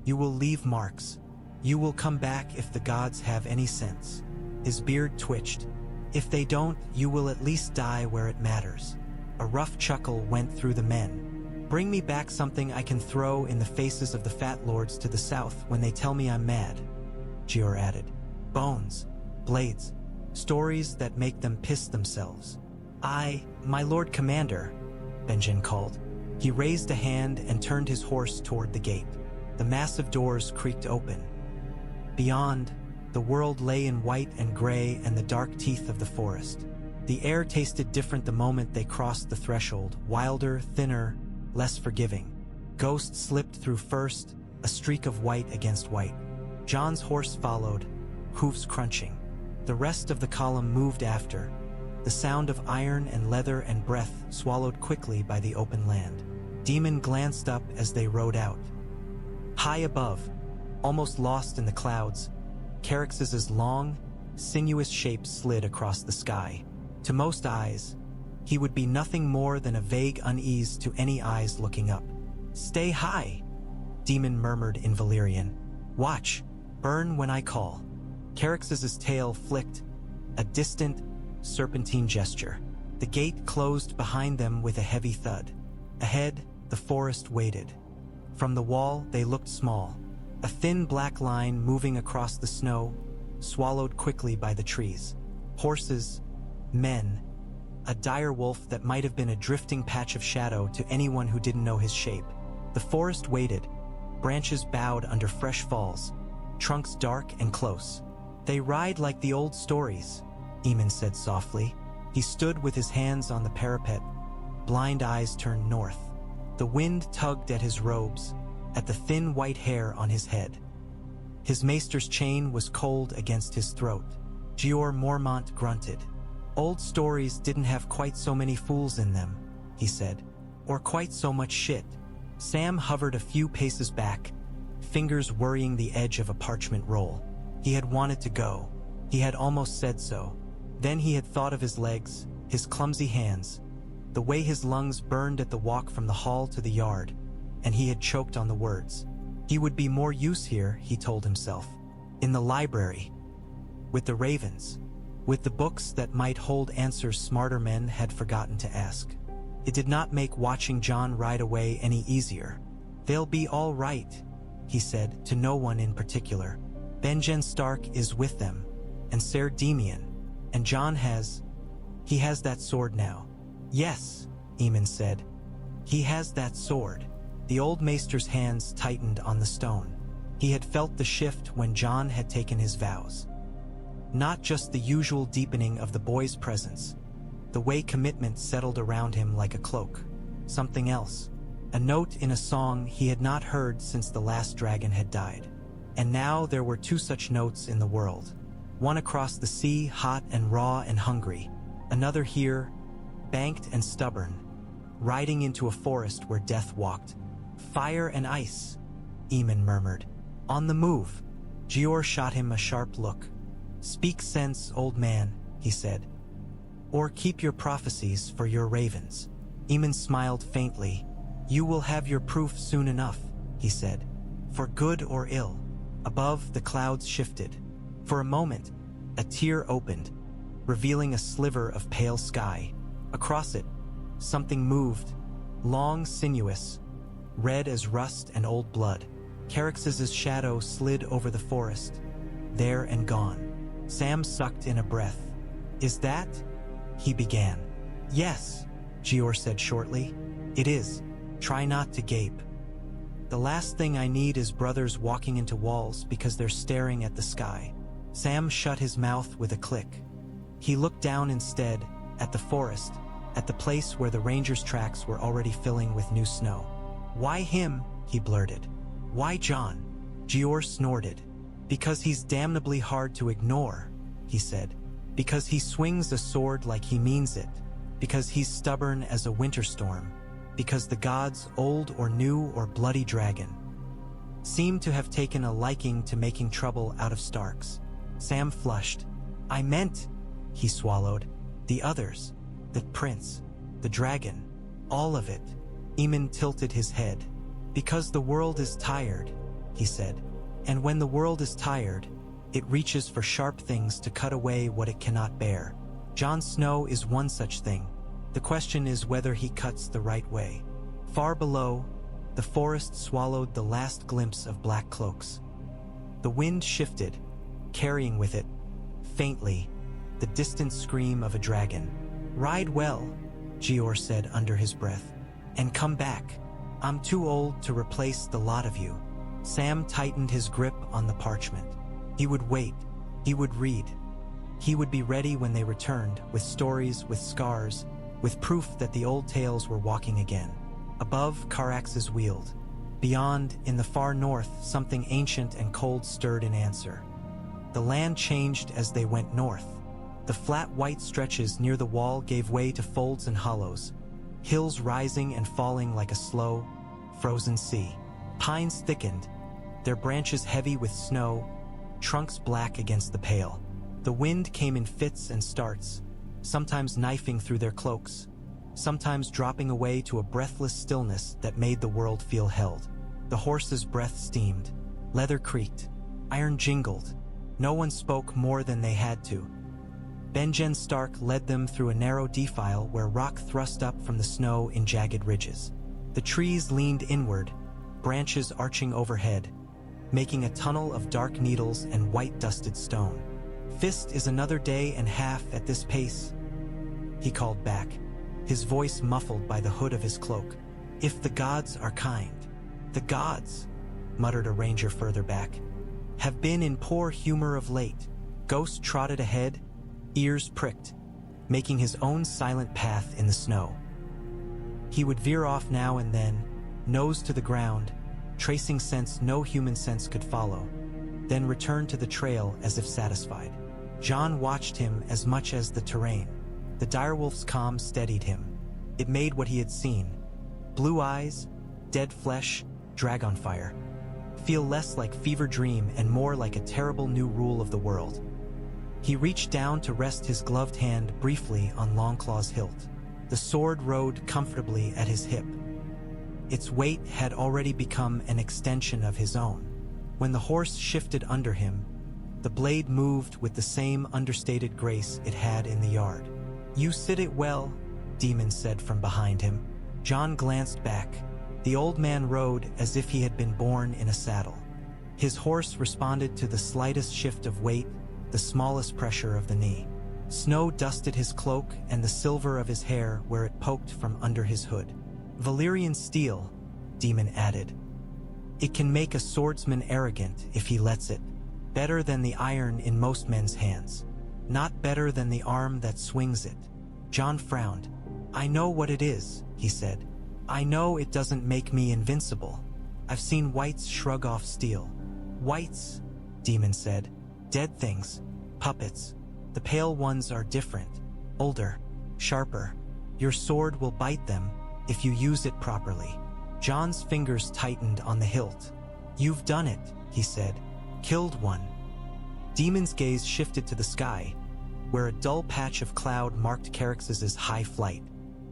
You will leave marks. You will come back if the gods have any sense." His beard twitched. "If they don't, you will at least die where it matters." A rough chuckle went through the men. "Bring me back something I can throw in the faces of the fat lords to the south when they tell me I'm mad," Jeor added. "Bones, blades, stories that make them piss themselves." My Lord Commander," Benjen called. He raised a hand and turned his horse toward the gate. The massive doors creaked open. Beyond, the world lay in white and gray and the dark teeth of the forest. The air tasted different the moment they crossed the threshold, wilder, thinner, less forgiving. Ghosts slipped through first, a streak of white against white. Jon's horse followed, hooves crunching. The rest of the column moved after, the sound of iron and leather and breath swallowed quickly by the open land. Daemon glanced up as they rode out. High above, almost lost in the clouds, Caraxes' long, sinuous shape slid across the sky. To most eyes, he would be nothing more than a vague unease to any eyes looking up. "Stay high," Daemon murmured in Valyrian. "Watch, burn when I call." Caraxes' tail flicked, a distant, serpentine gesture. The gate closed behind them with a heavy thud. Ahead, the forest waited. From the wall, they looked small, a thin black line moving across the snow, swallowed quickly by the trees. Horses, men, a dire wolf that might have been a drifting patch of shadow to anyone who didn't know his shape. The forest waited, branches bowed under fresh falls, trunks dark and close. "They ride like the old stories," Aemon said softly. He stood with his hands on the parapet, blind eyes turned north. The wind tugged at his robes, at the thin white hair on his head. His maester's chain was cold against his throat. Jeor Mormont grunted. "Old stories didn't have quite so many fools in them," he said. "Or quite so much shit." Sam hovered a few paces back, fingers worrying the edge of a parchment roll. He had wanted to go. He had almost said so. Then he had thought of his legs, his clumsy hands, the way his lungs burned at the walk from the hall to the yard, and he had choked on the words. He would be more use here, he told himself. In the library. With the ravens. With the books that might hold answers smarter men had forgotten to ask. It did not make watching Jon ride away any easier. "They'll be all right," he said, to no one in particular. "Benjen Stark is with them, and Ser Demian, and Jon he has that sword now." "Yes," Aemon said. "He has that sword." The old maester's hands tightened on the stone. He had felt the shift when Jon had taken his vows. Not just the usual deepening of the boy's presence. The way commitment settled around him like a cloak. Something else. A note in a song he had not heard since the last dragon had died. And now there were two such notes in the world. One across the sea, hot and raw and hungry. Another here, banked and stubborn, riding into a forest where death walked. "Fire and ice," Aemon murmured. "On the move." Jeor shot him a sharp look. "Speak sense, old man," he said. "Or keep your prophecies for your ravens." Aemon smiled faintly. "You will have your proof soon enough," he said. "For good or ill." Above, the clouds shifted. For a moment, a tear opened, revealing a sliver of pale sky. Across it, something moved, long, sinuous, red as rust and old blood. Caraxes' shadow slid over the forest, there and gone. Sam sucked in a breath. "Is that?" he began. "Yes," Jeor said shortly. "It is. Try not to gape. The last thing I need is brothers walking into walls because they're staring at the sky." Sam shut his mouth with a click. He looked down instead, at the forest, at the place where the rangers' tracks were already filling with new snow. "Why him?" he blurted. "Why Jon?" Jeor snorted. "Because he's damnably hard to ignore," he said. "Because he swings a sword like he means it. Because he's stubborn as a winter storm. Because the gods, old or new or bloody dragon, seem to have taken a liking to making trouble out of Starks." Sam flushed. "I meant," he swallowed, "the others, the prince, the dragon, all of it." Aemon tilted his head. "Because the world is tired," he said. "And when the world is tired, it reaches for sharp things to cut away what it cannot bear. Jon Snow is one such thing. The question is whether he cuts the right way." Far below, the forest swallowed the last glimpse of black cloaks. The wind shifted, carrying with it, faintly, the distant scream of a dragon. "Ride well," Jeor said under his breath. "And come back. I'm too old to replace the lot of you." Sam tightened his grip on the parchment. He would wait. He would read. He would be ready when they returned, with stories, with scars, with proof that the old tales were walking again. Above, Caraxes wheeled. Beyond, in the far north, something ancient and cold stirred in answer. The land changed as they went north. The flat white stretches near the wall gave way to folds and hollows, hills rising and falling like a slow, frozen sea. Pines thickened, their branches heavy with snow, trunks black against the pale. The wind came in fits and starts, sometimes knifing through their cloaks, sometimes dropping away to a breathless stillness that made the world feel held. The horses' breath steamed, leather creaked, iron jingled. No one spoke more than they had to. Benjen Stark led them through a narrow defile where rock thrust up from the snow in jagged ridges. The trees leaned inward, branches arching overhead, making a tunnel of dark needles and white dusted stone. "Fist is another day and half at this pace," he called back, his voice muffled by the hood of his cloak. "If the gods are kind." "The gods," muttered a ranger further back, "have been in poor humor of late." Ghost trotted ahead, ears pricked, making his own silent path in the snow. He would veer off now and then, nose to the ground, tracing scents no human sense could follow, then return to the trail as if satisfied. Jon watched him as much as the terrain. The direwolf's calm steadied him. It made what he had seen, blue eyes, dead flesh, dragonfire, feel less like fever dream and more like a terrible new rule of the world. He reached down to rest his gloved hand briefly on Longclaw's hilt. The sword rode comfortably at his hip. Its weight had already become an extension of his own. When the horse shifted under him, the blade moved with the same understated grace it had in the yard. "You sit it well," Daemon said from behind him. Jon glanced back. The old man rode as if he had been born in a saddle. His horse responded to the slightest shift of weight, the smallest pressure of the knee. Snow dusted his cloak and the silver of his hair where it poked from under his hood. "Valyrian steel," Daemon added. "It can make a swordsman arrogant if he lets it. Better than the iron in most men's hands. Not better than the arm that swings it." Jon frowned. "I know what it is," he said. "I know it doesn't make me invincible. I've seen whites shrug off steel." "Whites," Daemon said. "Dead things. Puppets. The pale ones are different. Older. Sharper. Your sword will bite them if you use it properly." Jon's fingers tightened on the hilt. "You've done it," he said. "Killed one." Daemon's gaze shifted to the sky, where a dull patch of cloud marked Caraxes' high flight.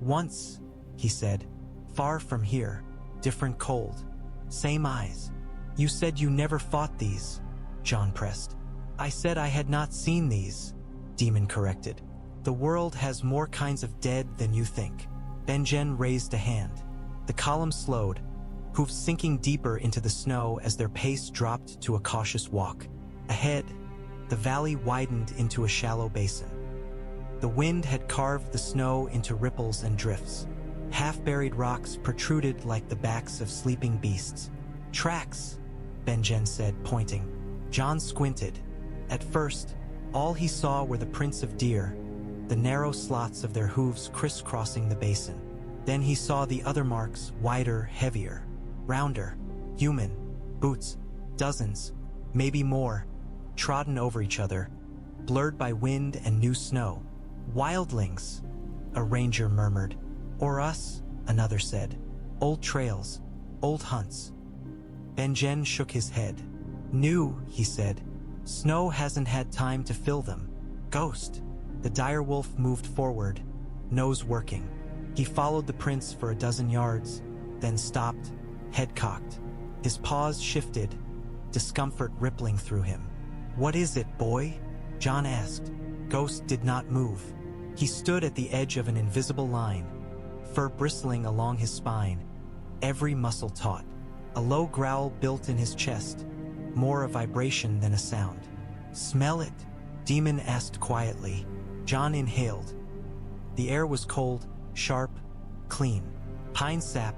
"Once," he said. "Far from here. Different cold. Same eyes." "You said you never fought these," Jon pressed. "I said I had not seen these," Daemon corrected. "The world has more kinds of dead than you think." Benjen raised a hand. The column slowed. hooves sinking deeper into the snow as their pace dropped to a cautious walk. Ahead, the valley widened into a shallow basin. The wind had carved the snow into ripples and drifts. Half-buried rocks protruded like the backs of sleeping beasts. "Tracks," Benjen said, pointing. Jon squinted. At first, all he saw were the prints of deer, the narrow slots of their hooves crisscrossing the basin. Then he saw the other marks, wider, heavier, rounder, human, boots, dozens, maybe more, trodden over each other, blurred by wind and new snow. "Wildlings," a ranger murmured. "Or us," another said. "Old trails, old hunts." Benjen shook his head. "New," he said. "Snow hasn't had time to fill them. Ghost." The direwolf moved forward, nose working. He followed the prints for a dozen yards, then stopped, head cocked. His paws shifted, discomfort rippling through him. "What is it, boy?" Jon asked. Ghost did not move. He stood at the edge of an invisible line, fur bristling along his spine, every muscle taut. A low growl built in his chest, more a vibration than a sound. "Smell it?" Daemon asked quietly. Jon inhaled. The air was cold, sharp, clean. Pine sap,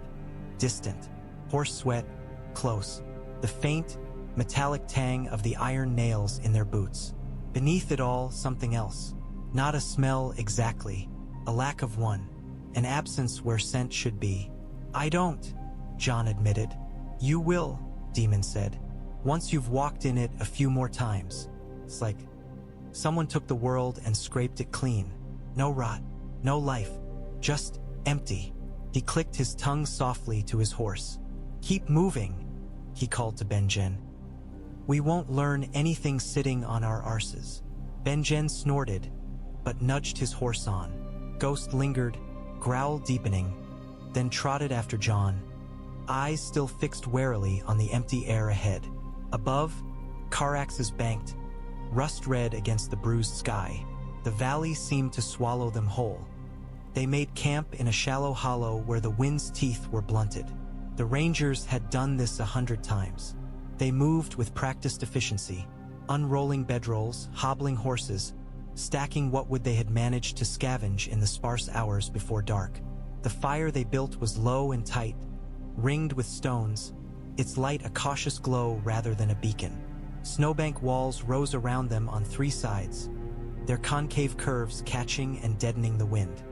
distant. Horse sweat, close. The faint, metallic tang of the iron nails in their boots. Beneath it all, something else. Not a smell exactly, a lack of one, an absence where scent should be. "I don't," Jon admitted. "You will," Daemon said. "Once you've walked in it a few more times. It's like someone took the world and scraped it clean. No rot, no life, just empty." He clicked his tongue softly to his horse. "Keep moving," he called to Benjen. "We won't learn anything sitting on our arses." Benjen snorted, but nudged his horse on. Ghost lingered, growl deepening, then trotted after Jon, eyes still fixed warily on the empty air ahead. Above, Caraxes banked, rust red against the bruised sky. The valley seemed to swallow them whole. They made camp in a shallow hollow where the wind's teeth were blunted. The rangers had done this 100 times. They moved with practiced efficiency, unrolling bedrolls, hobbling horses, stacking what wood they had managed to scavenge in the sparse hours before dark. The fire they built was low and tight, ringed with stones, its light a cautious glow rather than a beacon. Snowbank walls rose around them on 3 sides, their concave curves catching and deadening the wind.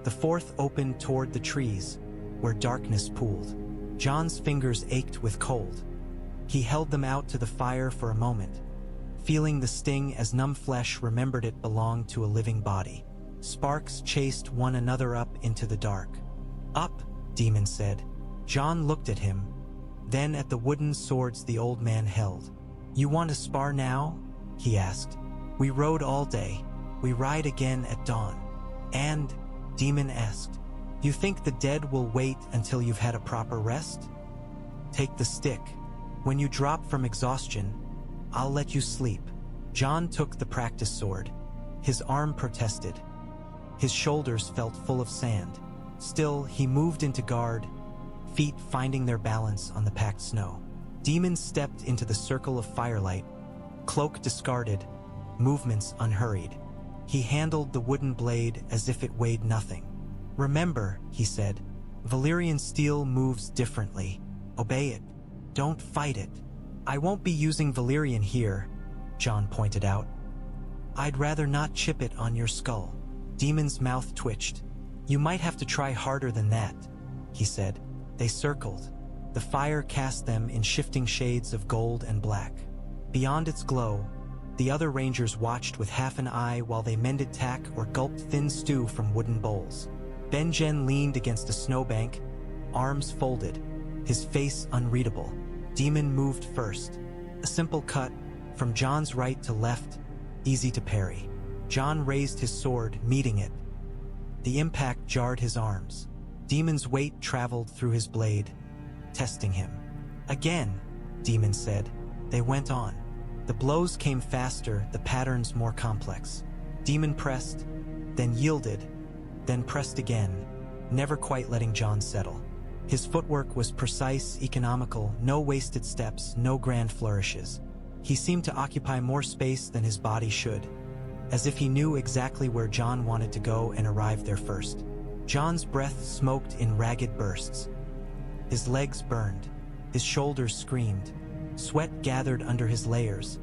The 4th opened toward the trees, where darkness pooled. Jon's fingers ached with cold. He held them out to the fire for a moment, feeling the sting as numb flesh remembered it belonged to a living body. Sparks chased one another up into the dark. "Up," Daemon said. Jon looked at him, then at the wooden swords the old man held. "You want to spar now?" he asked. "We rode all day. We ride again at dawn." "And?" Daemon asked. "You think the dead will wait until you've had a proper rest? Take the stick. When you drop from exhaustion, I'll let you sleep." Jon took the practice sword. His arm protested. His shoulders felt full of sand. Still, he moved into guard, feet finding their balance on the packed snow. Daemon stepped into the circle of firelight, cloak discarded, movements unhurried. He handled the wooden blade as if it weighed nothing. "Remember," he said, "Valyrian steel moves differently. Obey it. Don't fight it." "I won't be using Valyrian here," Jon pointed out. "I'd rather not chip it on your skull." Daemon's mouth twitched. "You might have to try harder than that," he said. They circled. The fire cast them in shifting shades of gold and black. Beyond its glow, the other rangers watched with half an eye while they mended tack or gulped thin stew from wooden bowls. Benjen leaned against a snowbank, arms folded, his face unreadable. Daemon moved first. A simple cut, from Jon's right to left, easy to parry. Jon raised his sword, meeting it. The impact jarred his arms. Daemon's weight traveled through his blade, testing him. "Again," Daemon said. They went on. The blows came faster, the patterns more complex. Daemon pressed, then yielded, then pressed again, never quite letting Jon settle. His footwork was precise, economical, no wasted steps, no grand flourishes. He seemed to occupy more space than his body should, as if he knew exactly where Jon wanted to go and arrive there first. Jon's breath smoked in ragged bursts. His legs burned, his shoulders screamed, sweat gathered under his layers,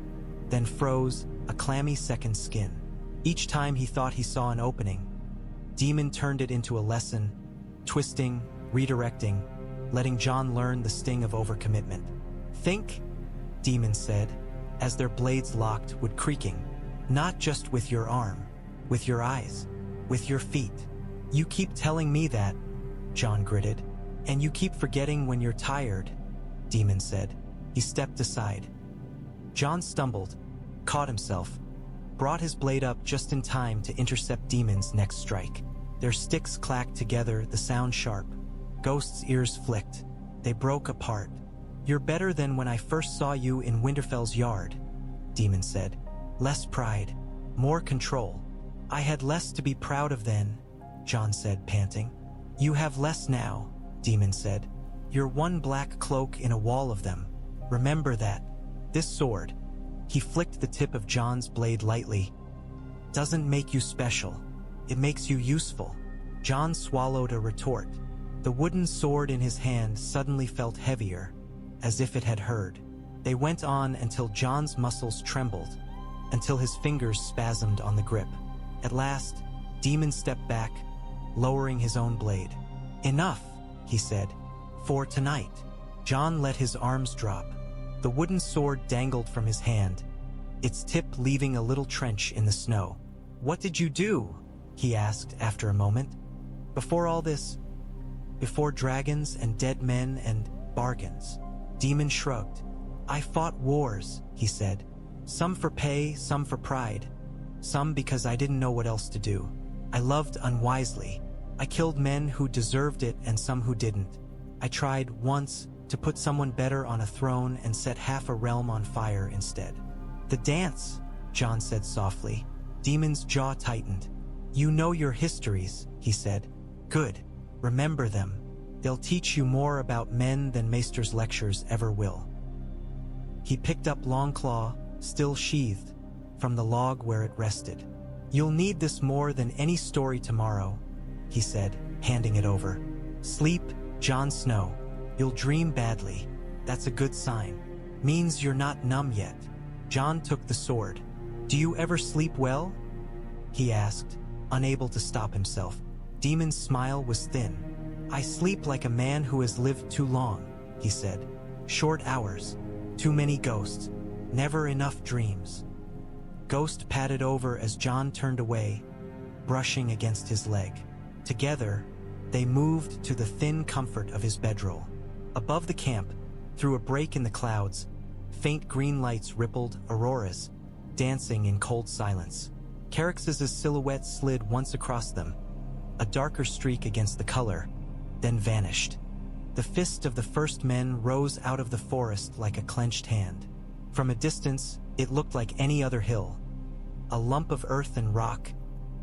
then froze, a clammy second skin. Each time he thought he saw an opening, Daemon turned it into a lesson, twisting, redirecting, letting Jon learn the sting of overcommitment. "Think," Daemon said, as their blades locked would creaking. "Not just with your arm, with your eyes, with your feet." "You keep telling me that," Jon gritted. "And you keep forgetting when you're tired," Daemon said. He stepped aside. Jon stumbled, caught himself, brought his blade up just in time to intercept Daemon's next strike. Their sticks clacked together, the sound sharp. Ghost's ears flicked. They broke apart. "You're better than when I first saw you in Winterfell's yard," Daemon said. "Less pride, more control." "I had less to be proud of then," Jon said, panting. "You have less now," Daemon said. "You're one black cloak in a wall of them. Remember that. This sword," he flicked the tip of Jon's blade lightly, "doesn't make you special. It makes you useful." Jon swallowed a retort. The wooden sword in his hand suddenly felt heavier, as if it had heard. They went on until Jon's muscles trembled, until his fingers spasmed on the grip. At last, Daemon stepped back, lowering his own blade. "Enough," he said. "For tonight." Jon let his arms drop. The wooden sword dangled from his hand, its tip leaving a little trench in the snow. "What did you do?" he asked after a moment. "Before all this? Before dragons and dead men and bargains?" Daemon shrugged. "I fought wars," he said. "Some for pay, some for pride. Some because I didn't know what else to do. I loved unwisely. I killed men who deserved it and some who didn't. I tried once to put someone better on a throne and set half a realm on fire instead." "The dance," Jon said softly. Daemon's jaw tightened. "You know your histories," he said. "Good. Remember them. They'll teach you more about men than Maester's lectures ever will." He picked up Longclaw, still sheathed, from the log where it rested. "You'll need this more than any story tomorrow," he said, handing it over. "Sleep, Jon Snow. You'll dream badly. That's a good sign. Means you're not numb yet." Jon took the sword. "Do you ever sleep well?" he asked, unable to stop himself. Daemon's smile was thin. "I sleep like a man who has lived too long," he said. "Short hours, too many ghosts, never enough dreams." Ghost padded over as Jon turned away, brushing against his leg. Together, they moved to the thin comfort of his bedroll. Above the camp, through a break in the clouds, faint green lights rippled, auroras, dancing in cold silence. Caraxes' silhouette slid once across them, a darker streak against the color, then vanished. The fist of the first men rose out of the forest like a clenched hand. From a distance, it looked like any other hill. A lump of earth and rock,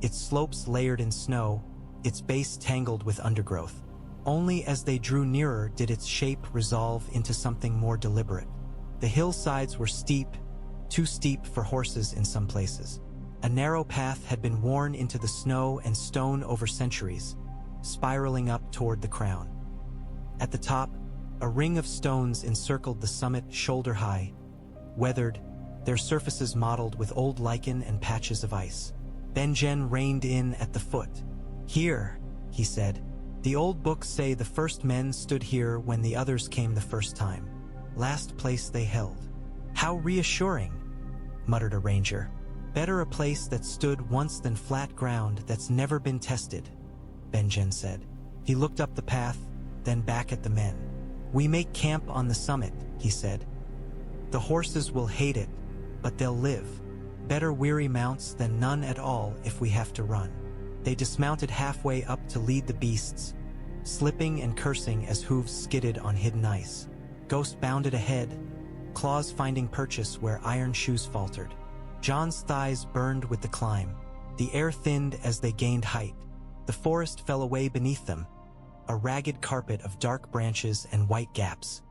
its slopes layered in snow, its base tangled with undergrowth. Only as they drew nearer did its shape resolve into something more deliberate. The hillsides were steep, too steep for horses in some places. A narrow path had been worn into the snow and stone over centuries, spiraling up toward the crown. At the top, a ring of stones encircled the summit shoulder-high, weathered, their surfaces mottled with old lichen and patches of ice. Benjen reined in at the foot. "Here," he said. "The old books say the first men stood here when the others came the first time. Last place they held." "How reassuring," muttered a ranger. "Better a place that stood once than flat ground that's never been tested," Benjen said. He looked up the path, then back at the men. "We make camp on the summit," he said. "The horses will hate it, but they'll live. Better weary mounts than none at all if we have to run." They dismounted halfway up to lead the beasts, slipping and cursing as hooves skidded on hidden ice. Ghost bounded ahead, claws finding purchase where iron shoes faltered. Jon's thighs burned with the climb. The air thinned as they gained height. The forest fell away beneath them, a ragged carpet of dark branches and white gaps.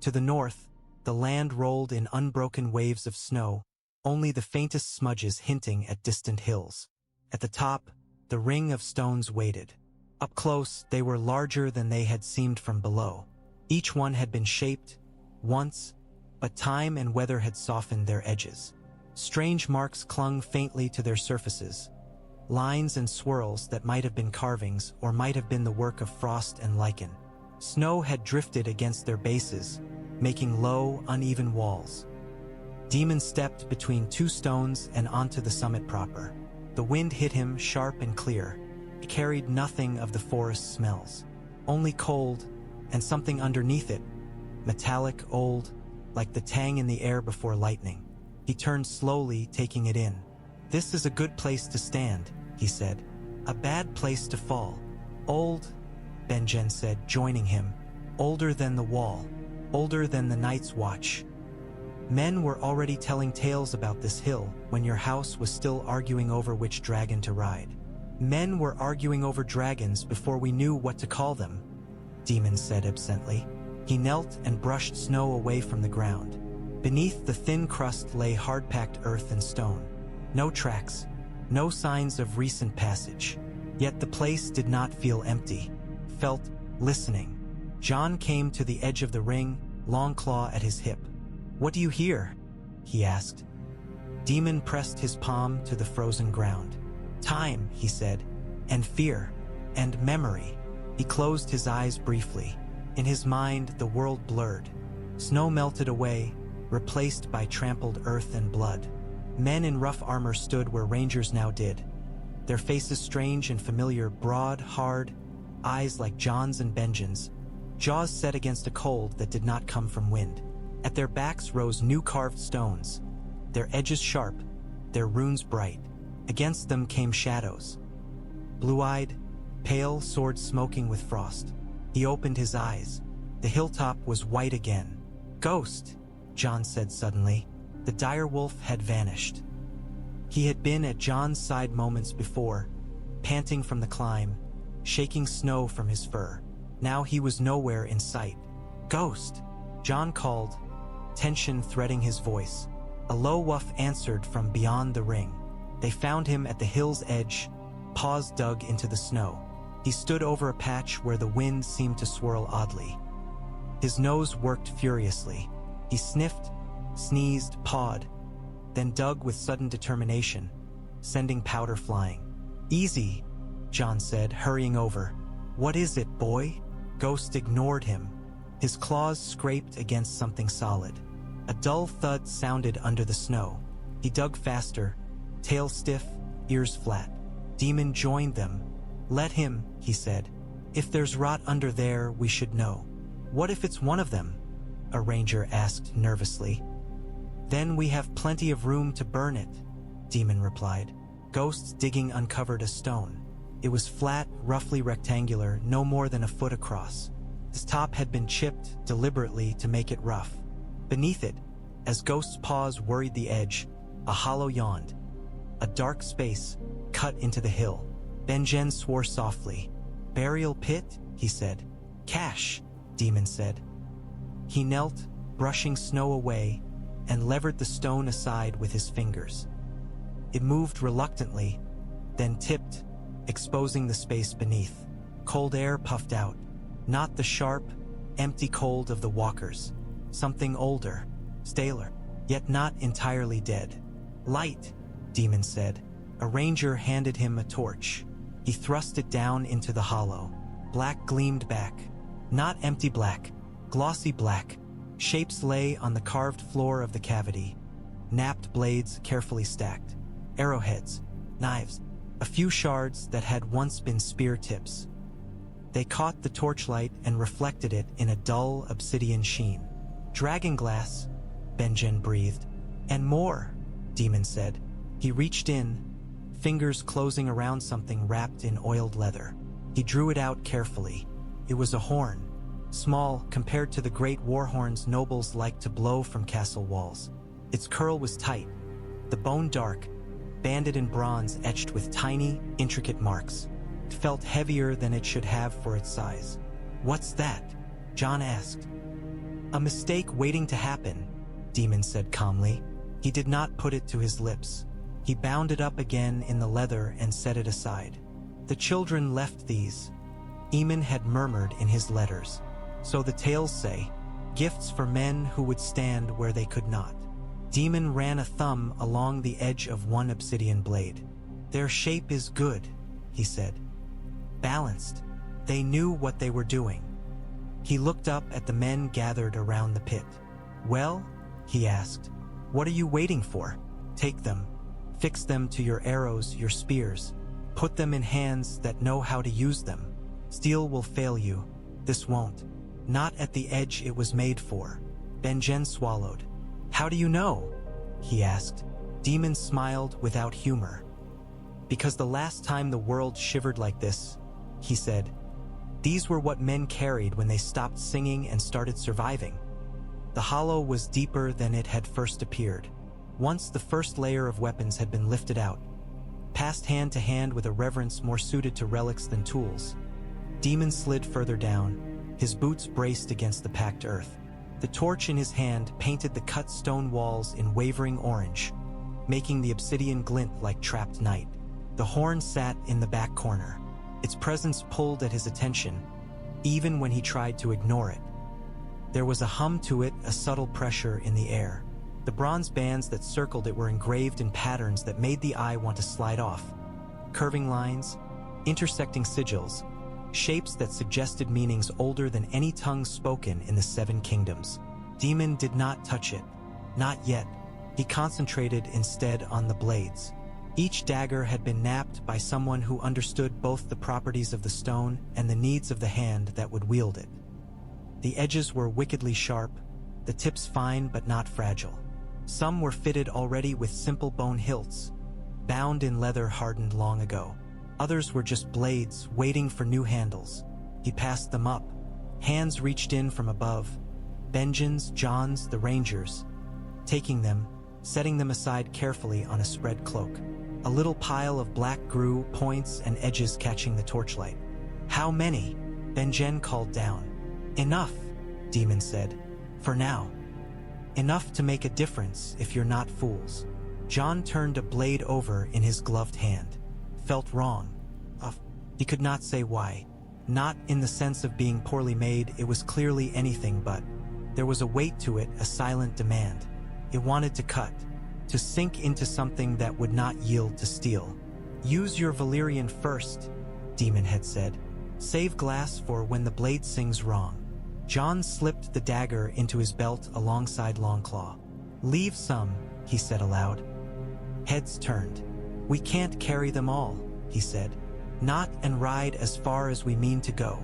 To the north, the land rolled in unbroken waves of snow, only the faintest smudges hinting at distant hills. At the top, the ring of stones waited. Up close, they were larger than they had seemed from below. Each one had been shaped, once, but time and weather had softened their edges. Strange marks clung faintly to their surfaces, lines and swirls that might have been carvings or might have been the work of frost and lichen. Snow had drifted against their bases, making low, uneven walls. Daemon stepped between two stones and onto the summit proper. The wind hit him sharp and clear. It carried nothing of the forest smells, only cold and something underneath it, metallic, old, like the tang in the air before lightning. He turned slowly, taking it in. "This is a good place to stand," he said. "A bad place to fall." "Old," Benjen said, joining him. "Older than the wall, older than the Night's Watch. Men were already telling tales about this hill when your house was still arguing over which dragon to ride. Men were arguing over dragons before we knew what to call them," Daemon said absently. He knelt and brushed snow away from the ground. Beneath the thin crust lay hard-packed earth and stone. No tracks, no signs of recent passage. Yet the place did not feel empty. Felt listening. Jon came to the edge of the ring, Longclaw at his hip. "What do you hear?" he asked. Daemon pressed his palm to the frozen ground. "Time," he said, "and fear, and memory." He closed his eyes briefly. In his mind, the world blurred. Snow melted away, replaced by trampled earth and blood. Men in rough armor stood where rangers now did. Their faces strange and familiar, broad, hard, eyes like Jon's and Benjen's, jaws set against a cold that did not come from wind. At their backs rose new carved stones, their edges sharp, their runes bright. Against them came shadows. Blue-eyed, pale, swords smoking with frost. He opened his eyes. The hilltop was white again. "Ghost," Jon said suddenly. The dire wolf had vanished. He had been at Jon's side moments before, panting from the climb, shaking snow from his fur. Now he was nowhere in sight. "Ghost," Jon called, tension threading his voice. A low woof answered from beyond the ring. They found him at the hill's edge, paws dug into the snow. He stood over a patch where the wind seemed to swirl oddly. His nose worked furiously. He sniffed, sneezed, pawed, then dug with sudden determination, sending powder flying. "Easy," Jon said, hurrying over. "What is it, boy?" Ghost ignored him. His claws scraped against something solid. A dull thud sounded under the snow. He dug faster, tail stiff, ears flat. Daemon joined them. "Let him," he said. "If there's rot under there, we should know." "What if it's one of them?" a ranger asked nervously. "Then we have plenty of room to burn it," Daemon replied. Ghost's digging uncovered a stone. It was flat, roughly rectangular, no more than a foot across. Its top had been chipped deliberately to make it rough. Beneath it, as Ghost's paws worried the edge, a hollow yawned. A dark space cut into the hill. Benjen swore softly. "Burial pit?" he said. "Cache," Daemon said. He knelt, brushing snow away, and levered the stone aside with his fingers. It moved reluctantly, then tipped, exposing the space beneath. Cold air puffed out. Not the sharp, empty cold of the walkers. Something older, staler, yet not entirely dead. "Light," Daemon said. A ranger handed him a torch. He thrust it down into the hollow. Black gleamed back. Not empty black, glossy black. Shapes lay on the carved floor of the cavity. Napped blades carefully stacked. Arrowheads, knives, a few shards that had once been spear tips. They caught the torchlight and reflected it in a dull obsidian sheen. "Dragonglass," Benjen breathed. "And more," Daemon said. He reached in, fingers closing around something wrapped in oiled leather. He drew it out carefully. It was a horn, small compared to the great war horns nobles liked to blow from castle walls. Its curl was tight, the bone dark, banded in bronze etched with tiny, intricate marks. It felt heavier than it should have for its size. "What's that?" Jon asked. "A mistake waiting to happen," Daemon said calmly. He did not put it to his lips. He bound it up again in the leather and set it aside. "The children left these," Aemon had murmured in his letters. "So the tales say, gifts for men who would stand where they could not." Daemon ran a thumb along the edge of one obsidian blade. "Their shape is good," he said. "Balanced. They knew what they were doing." He looked up at the men gathered around the pit. "Well?" he asked. "What are you waiting for? Take them. Fix them to your arrows, your spears. Put them in hands that know how to use them. Steel will fail you. This won't. Not at the edge it was made for." Benjen swallowed. "How do you know?" he asked. Daemon smiled without humor. "Because the last time the world shivered like this," he said, "these were what men carried when they stopped singing and started surviving." The hollow was deeper than it had first appeared. Once the first layer of weapons had been lifted out, passed hand to hand with a reverence more suited to relics than tools. Daemon slid further down, his boots braced against the packed earth. The torch in his hand painted the cut stone walls in wavering orange, making the obsidian glint like trapped night. The horn sat in the back corner. Its presence pulled at his attention, even when he tried to ignore it. There was a hum to it, a subtle pressure in the air. The bronze bands that circled it were engraved in patterns that made the eye want to slide off. Curving lines, intersecting sigils, shapes that suggested meanings older than any tongue spoken in the Seven Kingdoms. Daemon did not touch it. Not yet. He concentrated instead on the blades. Each dagger had been knapped by someone who understood both the properties of the stone and the needs of the hand that would wield it. The edges were wickedly sharp, the tips fine but not fragile. Some were fitted already with simple bone hilts, bound in leather hardened long ago. Others were just blades, waiting for new handles. He passed them up. Hands reached in from above. Benjen's, Jon's, the Rangers. Taking them, setting them aside carefully on a spread cloak. A little pile of black grew, points and edges catching the torchlight. "How many?" Benjen called down. "Enough," Daemon said. "For now. Enough to make a difference if you're not fools." Jon turned a blade over in his gloved hand. Felt wrong. He could not say why. Not in the sense of being poorly made, it was clearly anything but. There was a weight to it, a silent demand. It wanted to cut, to sink into something that would not yield to steel. "Use your Valyrian first," Daemon had said. "Save glass for when the blade sings wrong." Jon slipped the dagger into his belt alongside Longclaw. "Leave some," he said aloud. Heads turned. "We can't carry them all," he said. "Not and ride as far as we mean to go.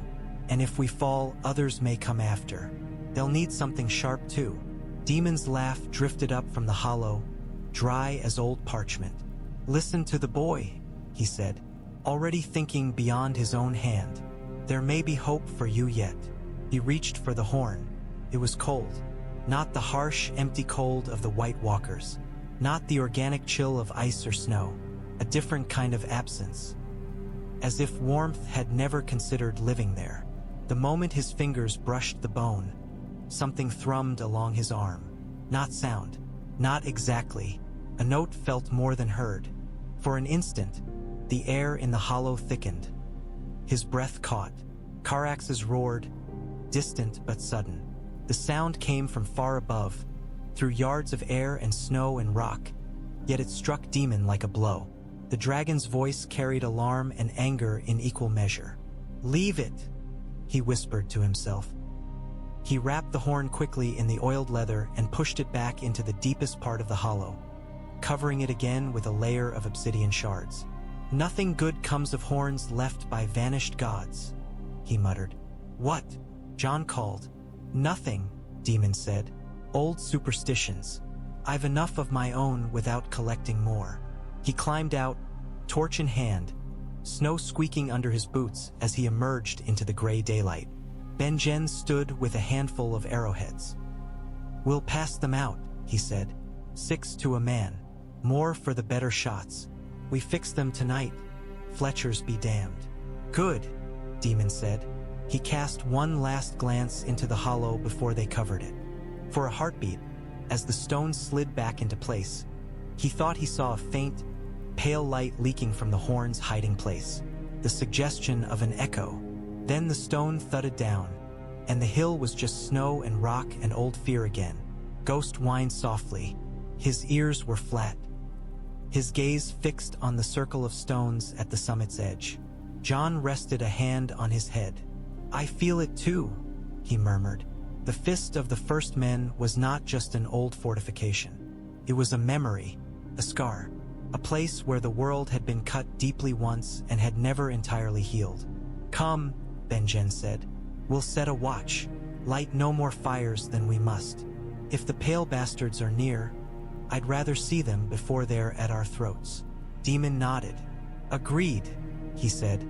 And if we fall, others may come after. They'll need something sharp too." Daemon's laugh drifted up from the hollow, dry as old parchment. "Listen to the boy," he said, already thinking beyond his own hand. "There may be hope for you yet." He reached for the horn. It was cold. Not the harsh, empty cold of the White Walkers. Not the organic chill of ice or snow. A different kind of absence. As if warmth had never considered living there. The moment his fingers brushed the bone, something thrummed along his arm. Not sound. Not exactly. A note felt more than heard. For an instant, the air in the hollow thickened. His breath caught. Caraxes roared, distant but sudden. The sound came from far above, through yards of air and snow and rock, yet it struck Daemon like a blow. The dragon's voice carried alarm and anger in equal measure. "Leave it," he whispered to himself. He wrapped the horn quickly in the oiled leather and pushed it back into the deepest part of the hollow, covering it again with a layer of obsidian shards. "Nothing good comes of horns left by vanished gods," he muttered. "What?" Jon called. "Nothing," Daemon said. "Old superstitions. I've enough of my own without collecting more." He climbed out, torch in hand, snow squeaking under his boots as he emerged into the gray daylight. Benjen stood with a handful of arrowheads. "We'll pass them out," he said. 6 to a man. More for the better shots. We fix them tonight. Fletchers be damned. Good, Daemon said. He cast one last glance into the hollow before they covered it. For a heartbeat, as the stone slid back into place, he thought he saw a faint, pale light leaking from the horn's hiding place, the suggestion of an echo. Then the stone thudded down, and the hill was just snow and rock and old fear again. Ghost whined softly. His ears were flat, his gaze fixed on the circle of stones at the summit's edge. Jon rested a hand on his head. I feel it too, he murmured. The fist of the first men was not just an old fortification. It was a memory, a scar, a place where the world had been cut deeply once and had never entirely healed. Come, Benjen said. We'll set a watch. Light no more fires than we must. If the pale bastards are near, I'd rather see them before they're at our throats. Daemon nodded. Agreed, he said.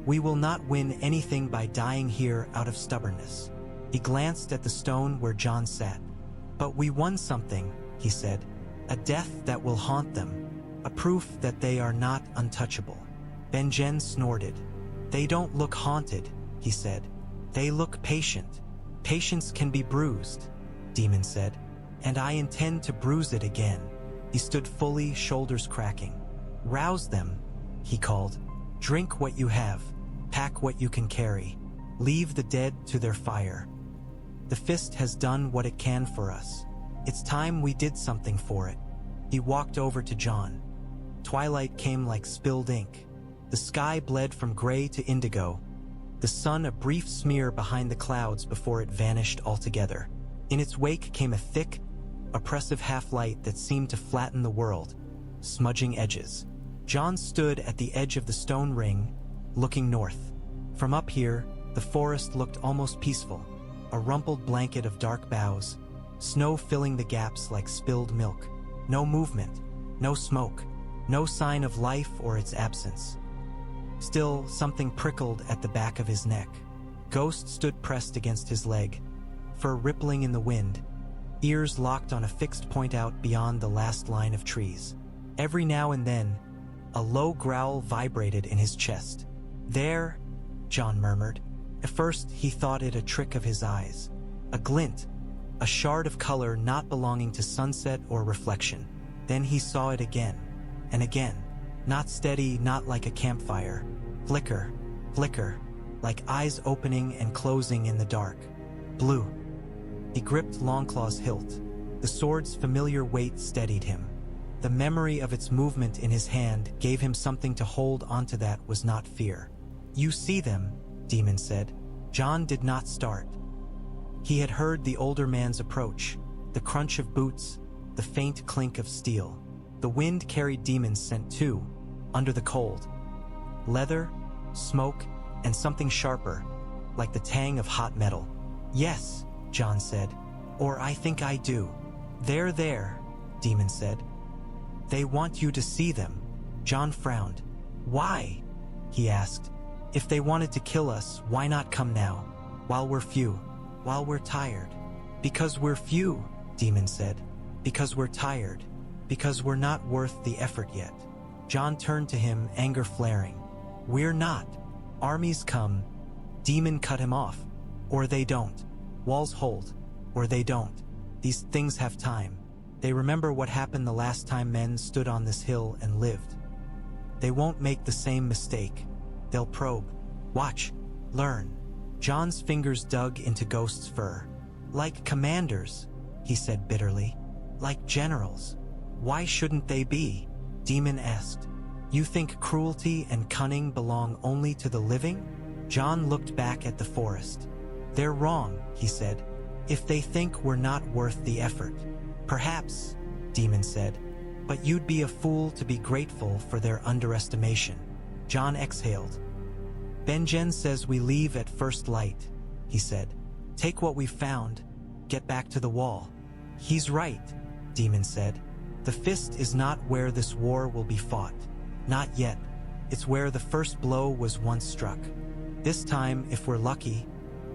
We will not win anything by dying here out of stubbornness. He glanced at the stone where Jon sat. But we won something, he said. A death that will haunt them. A proof that they are not untouchable. Benjen snorted. They don't look haunted, he said. They look patient. Patience can be bruised, Daemon said. And I intend to bruise it again. He stood fully, shoulders cracking. Rouse them, he called. Drink what you have. Pack what you can carry. Leave the dead to their fire. The fist has done what it can for us. It's time we did something for it. He walked over to Jon. Twilight came like spilled ink. The sky bled from gray to indigo. The sun a brief smear behind the clouds before it vanished altogether. In its wake came a thick, oppressive half-light that seemed to flatten the world, smudging edges. Jon stood at the edge of the stone ring, looking north. From up here, the forest looked almost peaceful, a rumpled blanket of dark boughs, snow filling the gaps like spilled milk. No movement, no smoke, no sign of life or its absence. Still, something prickled at the back of his neck. Ghost stood pressed against his leg, fur rippling in the wind, ears locked on a fixed point out beyond the last line of trees. Every now and then, a low growl vibrated in his chest. There, Jon murmured. At first, he thought it a trick of his eyes. A glint, a shard of color not belonging to sunset or reflection. Then he saw it again, and again. Not steady, not like a campfire. Flicker, flicker, like eyes opening and closing in the dark. Blue. He gripped Longclaw's hilt. The sword's familiar weight steadied him. The memory of its movement in his hand gave him something to hold onto that was not fear. You see them, Daemon said. Jon did not start. He had heard the older man's approach, the crunch of boots, the faint clink of steel. The wind carried Daemon's scent too, under the cold. Leather, smoke, and something sharper, like the tang of hot metal. Yes, Jon said. Or I think I do. They're there, Daemon said. They want you to see them. Jon frowned. Why? He asked. If they wanted to kill us, why not come now? While we're few. While we're tired. Because we're few, Daemon said. Because we're tired. Because we're not worth the effort yet. Jon turned to him, anger flaring. We're not. Armies come. Daemon cut him off. Or they don't. Walls hold. Or they don't. These things have time. They remember what happened the last time men stood on this hill and lived. They won't make the same mistake. They'll probe. Watch. Learn. Jon's fingers dug into Ghost's fur. Like commanders, he said bitterly. Like generals. Why shouldn't they be? Daemon asked. You think cruelty and cunning belong only to the living? Jon looked back at the forest. They're wrong, he said. If they think we're not worth the effort. Perhaps, Daemon said. But you'd be a fool to be grateful for their underestimation. Jon exhaled. Benjen says we leave at first light, he said. Take what we've found. Get back to the wall. He's right, Daemon said. The fist is not where this war will be fought. Not yet. It's where the first blow was once struck. This time, if we're lucky,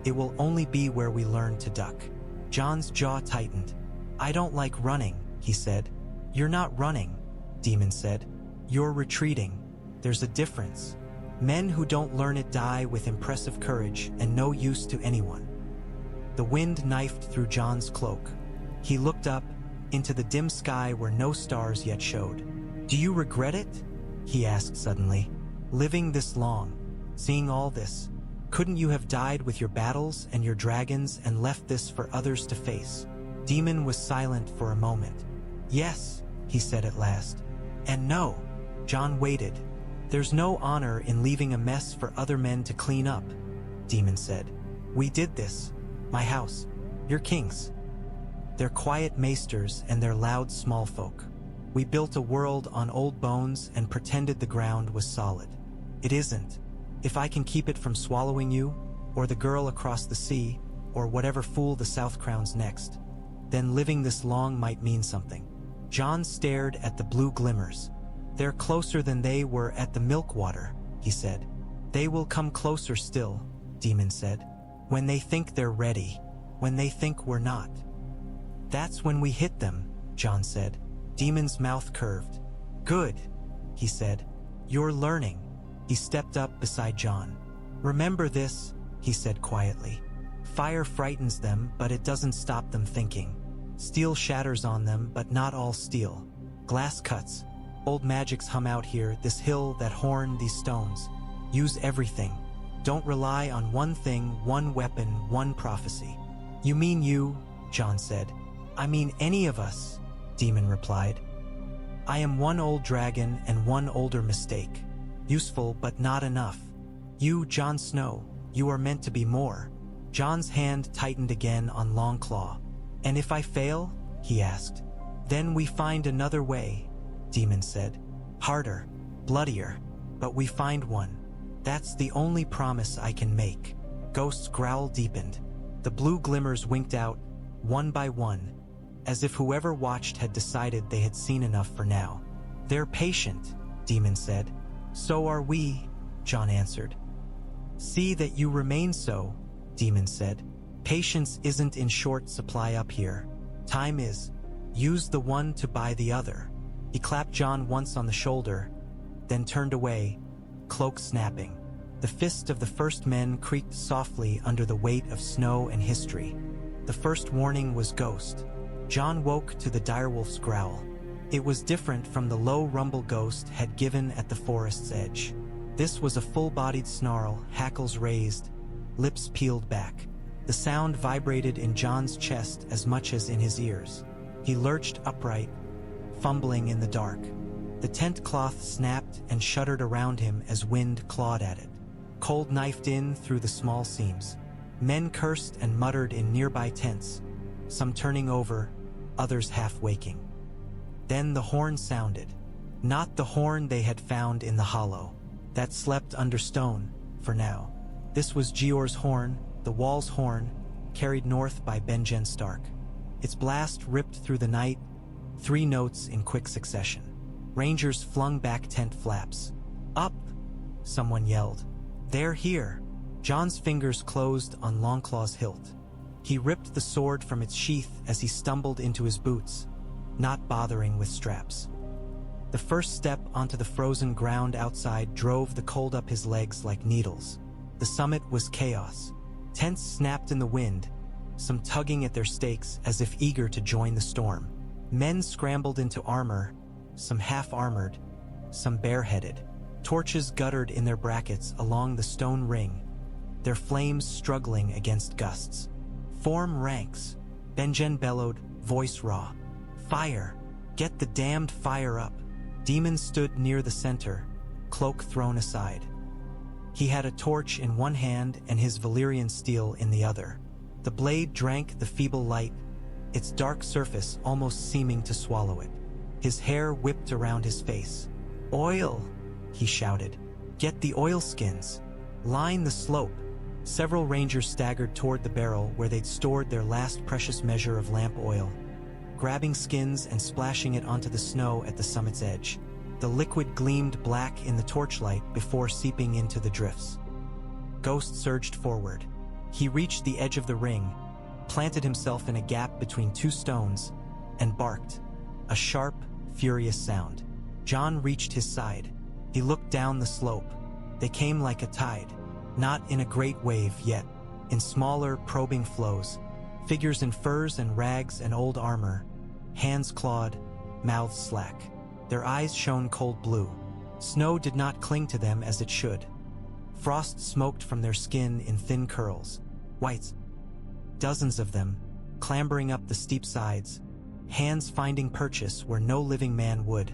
it will only be where we learn to duck. Jon's jaw tightened. I don't like running, he said. You're not running, Daemon said. You're retreating. There's a difference. Men who don't learn it die with impressive courage and no use to anyone. The wind knifed through Jon's cloak. He looked up, into the dim sky where no stars yet showed. "Do you regret it?" he asked suddenly. "Living this long, seeing all this, couldn't you have died with your battles and your dragons and left this for others to face?" Daemon was silent for a moment. "Yes," he said at last. "And no." Jon waited. "There's no honor in leaving a mess for other men to clean up," Daemon said. "We did this. My house. Your kings. Their quiet maesters and their loud small folk. We built a world on old bones and pretended the ground was solid. It isn't. If I can keep it from swallowing you, or the girl across the sea, or whatever fool the South crowns next, then living this long might mean something." Jon stared at the blue glimmers. "They're closer than they were at the milk water," he said. "They will come closer still," Daemon said. "When they think they're ready, when they think we're not. That's when we hit them," Jon said. Daemon's mouth curved. "Good," he said. "You're learning." He stepped up beside Jon. "Remember this," he said quietly. "Fire frightens them, but it doesn't stop them thinking. Steel shatters on them, but not all steel. Glass cuts. Old magics hum out here, this hill, that horn, these stones. Use everything. Don't rely on one thing, one weapon, one prophecy." "You mean you?" Jon said. "I mean any of us," Daemon replied. "I am one old dragon and one older mistake. Useful, but not enough. You, Jon Snow, you are meant to be more." Jon's hand tightened again on Longclaw. "And if I fail?" he asked. "Then we find another way," Daemon said. "Harder, bloodier, but we find one. That's the only promise I can make." Ghost's growl deepened. The blue glimmers winked out, one by one, as if whoever watched had decided they had seen enough for now. "They're patient," Daemon said. "So are we," Jon answered. "See that you remain so," Daemon said. "Patience isn't in short supply up here. Time is. Use the one to buy the other." He clapped Jon once on the shoulder, then turned away, cloak snapping. The fist of the first men creaked softly under the weight of snow and history. The first warning was Ghost. Jon woke to the direwolf's growl. It was different from the low rumble Ghost had given at the forest's edge. This was a full-bodied snarl, hackles raised, lips peeled back. The sound vibrated in Jon's chest as much as in his ears. He lurched upright, fumbling in the dark. The tent cloth snapped and shuddered around him as wind clawed at it. Cold knifed in through the small seams. Men cursed and muttered in nearby tents, some turning over, others half waking. Then the horn sounded. Not the horn they had found in the hollow, that slept under stone, for now. This was Jeor's horn, the wall's horn, carried north by Benjen Stark. Its blast ripped through the night, 3 notes in quick succession. Rangers flung back tent flaps. "Up!" someone yelled. "They're here!" Jon's fingers closed on Longclaw's hilt. He ripped the sword from its sheath as he stumbled into his boots, not bothering with straps. The first step onto the frozen ground outside drove the cold up his legs like needles. The summit was chaos. Tents snapped in the wind, some tugging at their stakes as if eager to join the storm. Men scrambled into armor, some half-armored, some bareheaded. Torches guttered in their brackets along the stone ring, their flames struggling against gusts. "Form ranks," Benjen bellowed, voice raw. "Fire! Get the damned fire up!" Daemon stood near the center, cloak thrown aside. He had a torch in one hand and his Valyrian steel in the other. The blade drank the feeble light, its dark surface almost seeming to swallow it. His hair whipped around his face. "Oil!" he shouted. "Get the oilskins! Line the slope!" Several rangers staggered toward the barrel where they'd stored their last precious measure of lamp oil, grabbing skins and splashing it onto the snow at the summit's edge. The liquid gleamed black in the torchlight before seeping into the drifts. Ghost surged forward. He reached the edge of the ring, planted himself in a gap between 2 stones, and barked. A sharp, furious sound. Jon reached his side. He looked down the slope. They came like a tide, not in a great wave yet, in smaller, probing flows, figures in furs and rags and old armor, hands clawed, mouths slack. Their eyes shone cold blue. Snow did not cling to them as it should. Frost smoked from their skin in thin curls. Whites, dozens of them, clambering up the steep sides, hands finding purchase where no living man would,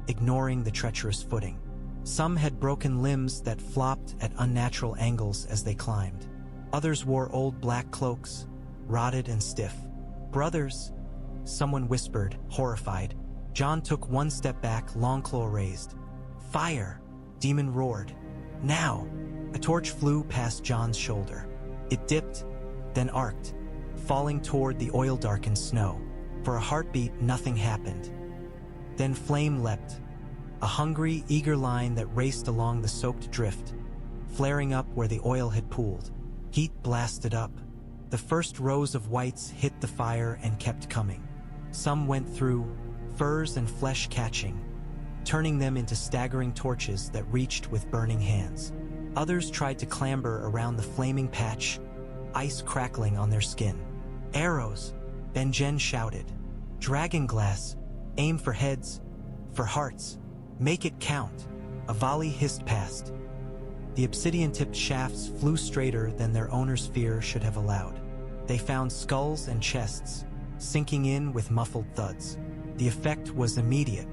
ignoring the treacherous footing. Some had broken limbs that flopped at unnatural angles as they climbed. Others wore old black cloaks, rotted and stiff. "Brothers," someone whispered, horrified. Jon took one step back, Longclaw raised. "Fire!" Daemon roared. "Now!" A torch flew past Jon's shoulder. It dipped, then arced, falling toward the oil-darkened snow. For a heartbeat, nothing happened. Then flame leapt, a hungry, eager line that raced along the soaked drift, flaring up where the oil had pooled. Heat blasted up. The first rows of whites hit the fire and kept coming. Some went through, furs and flesh catching, turning them into staggering torches that reached with burning hands. Others tried to clamber around the flaming patch, ice crackling on their skin. "Arrows!" Benjen shouted. "Dragonglass! Aim for heads, for hearts. Make it count!" A volley hissed past. The obsidian-tipped shafts flew straighter than their owner's fear should have allowed. They found skulls and chests, sinking in with muffled thuds. The effect was immediate.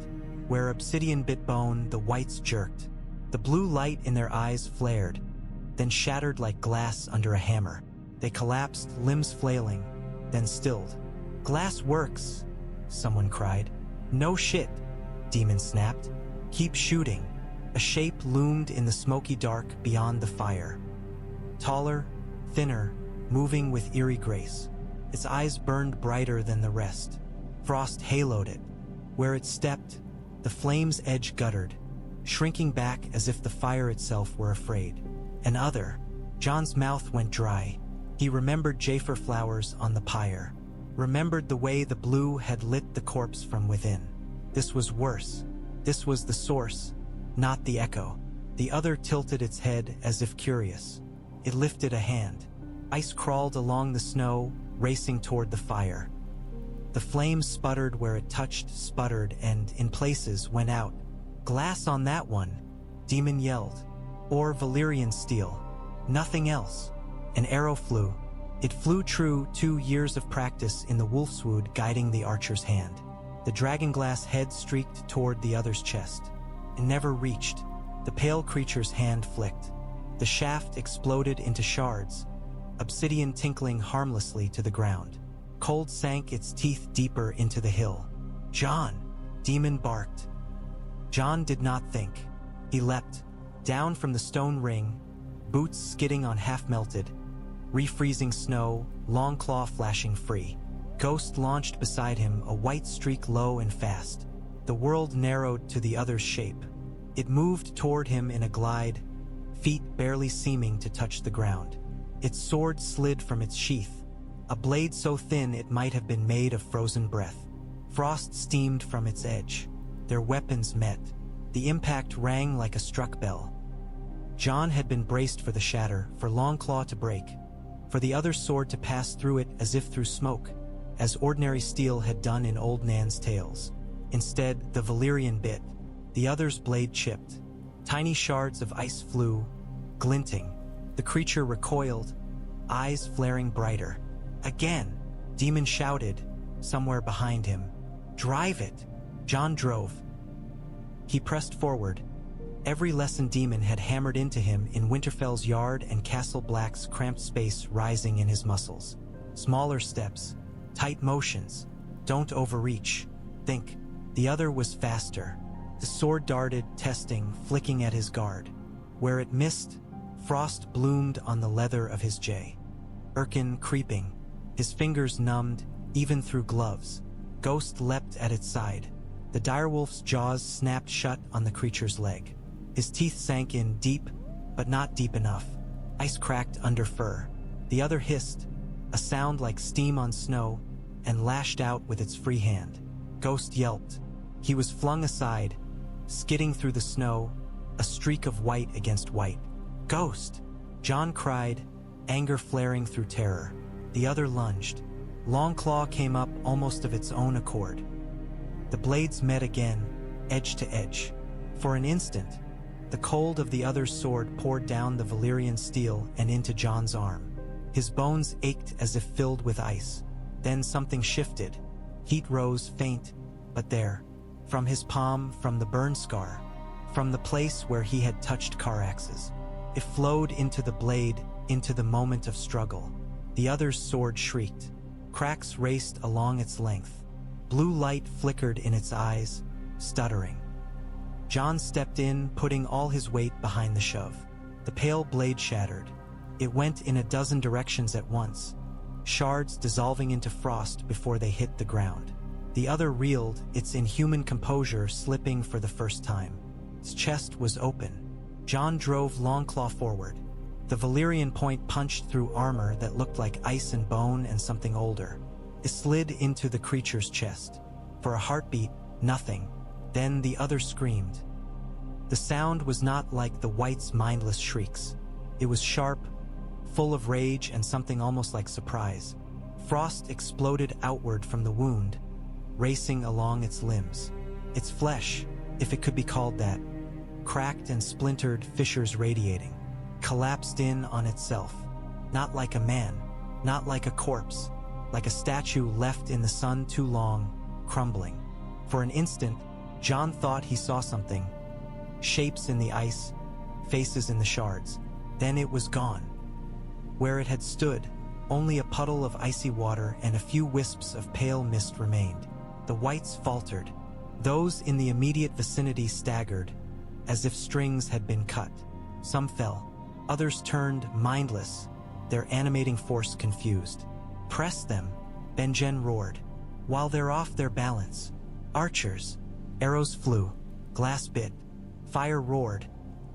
Where obsidian bit bone, the whites jerked. The blue light in their eyes flared, then shattered like glass under a hammer. They collapsed, limbs flailing, then stilled. "Glass works," someone cried. "No shit," Daemon snapped. "Keep shooting." A shape loomed in the smoky dark beyond the fire. Taller, thinner, moving with eerie grace. Its eyes burned brighter than the rest. Frost haloed it. Where it stepped, the flame's edge guttered, shrinking back as if the fire itself were afraid. Another. Jon's mouth went dry. He remembered Jafer flowers on the pyre, remembered the way the blue had lit the corpse from within. This was worse. This was the source, not the echo. The other tilted its head as if curious. It lifted a hand. Ice crawled along the snow, racing toward the fire. The flame sputtered where it touched, sputtered, and, in places, went out. "Glass on that one," Daemon yelled. "Or Valyrian steel. Nothing else." An arrow flew. It flew true, 2 years of practice in the wolfswood guiding the archer's hand. The dragonglass head streaked toward the other's chest. It never reached. The pale creature's hand flicked. The shaft exploded into shards, obsidian tinkling harmlessly to the ground. Cold sank its teeth deeper into the hill. "Jon!" Daemon barked. Jon did not think. He leapt, down from the stone ring, boots skidding on half-melted, refreezing snow, Longclaw flashing free. Ghost launched beside him, a white streak low and fast. The world narrowed to the other's shape. It moved toward him in a glide, feet barely seeming to touch the ground. Its sword slid from its sheath, a blade so thin it might have been made of frozen breath. Frost steamed from its edge. Their weapons met. The impact rang like a struck bell. Jon had been braced for the shatter, for Longclaw to break, for the other's sword to pass through it as if through smoke, as ordinary steel had done in old Nan's tales. Instead, the Valyrian bit. The other's blade chipped. Tiny shards of ice flew, glinting. The creature recoiled, eyes flaring brighter. "Again!" Daemon shouted, somewhere behind him. "Drive it!" Jon drove. He pressed forward. Every lesson Daemon had hammered into him in Winterfell's yard and Castle Black's cramped space rising in his muscles. Smaller steps, tight motions, don't overreach. Think. The other was faster. The sword darted, testing, flicking at his guard. Where it missed, frost bloomed on the leather of his jay. Erkin creeping, his fingers numbed, even through gloves. Ghost leapt at its side. The direwolf's jaws snapped shut on the creature's leg. His teeth sank in deep, but not deep enough. Ice cracked under fur. The other hissed, a sound like steam on snow, and lashed out with its free hand. Ghost yelped. He was flung aside, skidding through the snow, a streak of white against white. "Ghost!" Jon cried, anger flaring through terror. The other lunged. Longclaw came up almost of its own accord. The blades met again, edge to edge. For an instant, the cold of the other's sword poured down the Valyrian steel and into Jon's arm. His bones ached as if filled with ice. Then something shifted. Heat rose, faint, but there. From his palm, from the burn scar, from the place where he had touched Caraxes. It flowed into the blade, into the moment of struggle. The other's sword shrieked. Cracks raced along its length. Blue light flickered in its eyes, stuttering. Jon stepped in, putting all his weight behind the shove. The pale blade shattered. It went in a dozen directions at once, shards dissolving into frost before they hit the ground. The other reeled, its inhuman composure slipping for the first time. Its chest was open. Jon drove Longclaw forward. The Valyrian point punched through armor that looked like ice and bone and something older. It slid into the creature's chest. For a heartbeat, nothing. Then the other screamed. The sound was not like the white's mindless shrieks. It was sharp, full of rage and something almost like surprise. Frost exploded outward from the wound, racing along its limbs. Its flesh, if it could be called that, cracked and splintered, fissures radiating, collapsed in on itself. Not like a man, not like a corpse, like a statue left in the sun too long, crumbling. For an instant, Jon thought he saw something. Shapes in the ice, faces in the shards. Then it was gone. Where it had stood, only a puddle of icy water and a few wisps of pale mist remained. The whites faltered. Those in the immediate vicinity staggered, as if strings had been cut. Some fell. Others turned mindless, their animating force confused. "Press them," Benjen roared. "While they're off their balance." Archers. Arrows flew. Glass bit. Fire roared,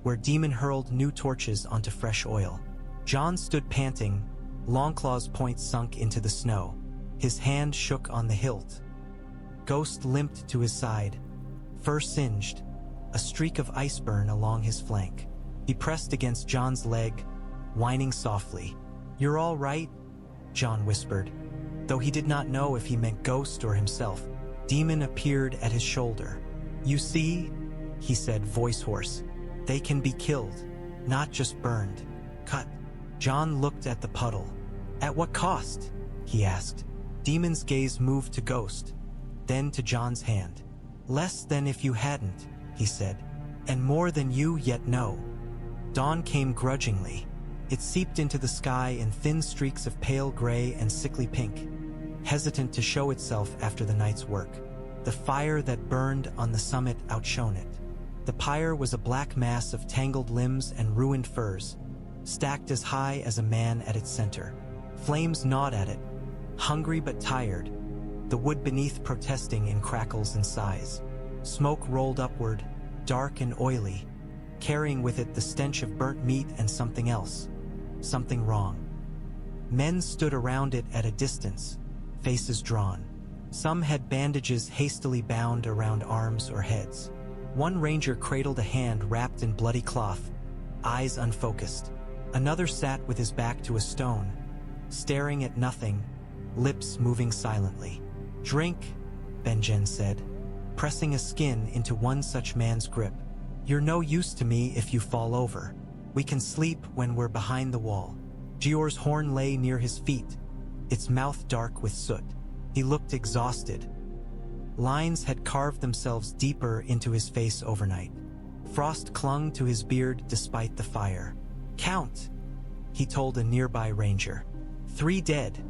where Daemon hurled new torches onto fresh oil. Jon stood panting, Longclaw's point sunk into the snow. His hand shook on the hilt. Ghost limped to his side, fur singed, a streak of ice burn along his flank. He pressed against Jon's leg, whining softly. "You're all right?" Jon whispered. Though he did not know if he meant Ghost or himself, Daemon appeared at his shoulder. "You see," he said, voice hoarse, "they can be killed, not just burned. Cut." Jon looked at the puddle. "At what cost?" he asked. Daemon's gaze moved to Ghost, then to Jon's hand. "Less than if you hadn't," he said, "and more than you yet know." Dawn came grudgingly. It seeped into the sky in thin streaks of pale gray and sickly pink, hesitant to show itself after the night's work. The fire that burned on the summit outshone it. The pyre was a black mass of tangled limbs and ruined furs, stacked as high as a man at its center. Flames gnawed at it, hungry but tired, the wood beneath protesting in crackles and sighs. Smoke rolled upward, dark and oily, carrying with it the stench of burnt meat and something else. Something wrong. Men stood around it at a distance, faces drawn. Some had bandages hastily bound around arms or heads. One ranger cradled a hand wrapped in bloody cloth, eyes unfocused. Another sat with his back to a stone, staring at nothing, lips moving silently. "Drink," Benjen said, pressing a skin into one such man's grip. "You're no use to me if you fall over. We can sleep when we're behind the wall." Jeor's horn lay near his feet, its mouth dark with soot. He looked exhausted. Lines had carved themselves deeper into his face overnight. Frost clung to his beard despite the fire. "Count," he told a nearby ranger. "3 dead,"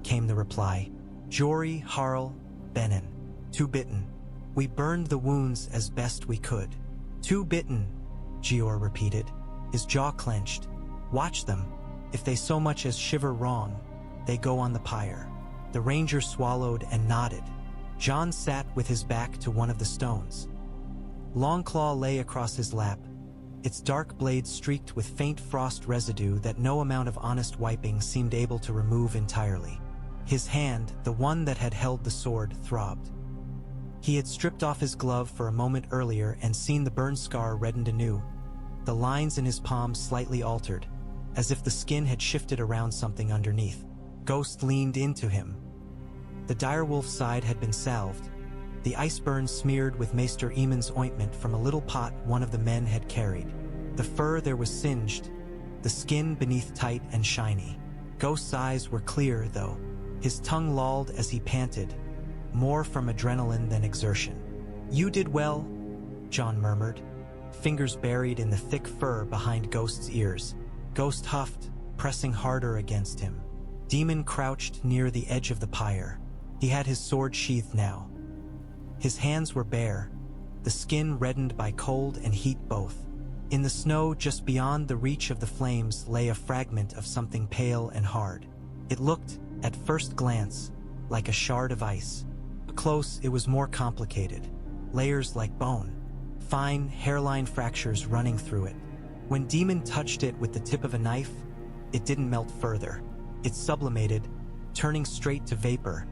came the reply. "Jory, Harl, Benjen. 2 bitten. We burned the wounds as best we could." "2 bitten," Jeor repeated, his jaw clenched. "Watch them. If they so much as shiver wrong, they go on the pyre." The ranger swallowed and nodded. Jon sat with his back to one of the stones. Longclaw lay across his lap, its dark blade streaked with faint frost residue that no amount of honest wiping seemed able to remove entirely. His hand, the one that had held the sword, throbbed. He had stripped off his glove for a moment earlier and seen the burn scar reddened anew, the lines in his palms slightly altered, as if the skin had shifted around something underneath. Ghost leaned into him. The direwolf side had been salved, the ice burn smeared with Maester Aemon's ointment from a little pot one of the men had carried. The fur there was singed, the skin beneath tight and shiny. Ghost's eyes were clear, though. His tongue lolled as he panted, more from adrenaline than exertion. "You did well," Jon murmured, fingers buried in the thick fur behind Ghost's ears. Ghost huffed, pressing harder against him. Daemon crouched near the edge of the pyre. He had his sword sheathed now. His hands were bare, the skin reddened by cold and heat both. In the snow just beyond the reach of the flames lay a fragment of something pale and hard. It looked, at first glance, like a shard of ice. Up close, it was more complicated. Layers like bone, fine hairline fractures running through it. When Daemon touched it with the tip of a knife, it didn't melt further. It sublimated, turning straight to vapor,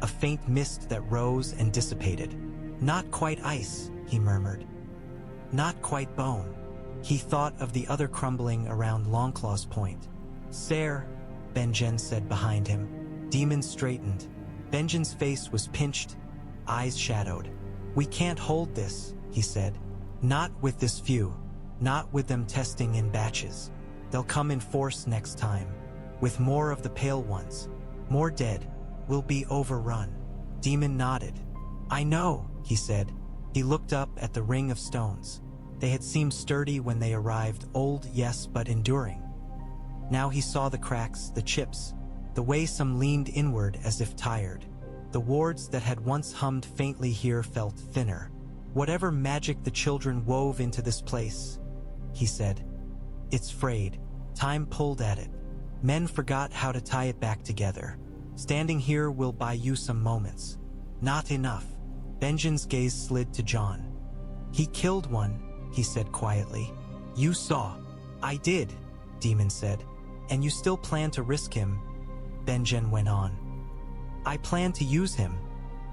a faint mist that rose and dissipated. "Not quite ice," he murmured. "Not quite bone." He thought of the other crumbling around Longclaw's point. "Sir," Benjen said behind him. Daemon straightened. Benjen's face was pinched, eyes shadowed. "We can't hold this," he said. "Not with this few. Not with them testing in batches. They'll come in force next time. With more of the pale ones. More dead. We'll be overrun." Daemon nodded. "I know," he said. He looked up at the ring of stones. They had seemed sturdy when they arrived, old, yes, but enduring. Now he saw the cracks, the chips, the way some leaned inward as if tired. The wards that had once hummed faintly here felt thinner. "Whatever magic the children wove into this place," he said, "it's frayed. Time pulled at it. Men forgot how to tie it back together. Standing here will buy you some moments. Not enough." Benjen's gaze slid to Jon. "He killed one," he said quietly. "You saw." "I did," Daemon said. "And you still plan to risk him," Benjen went on. "I plan to use him,"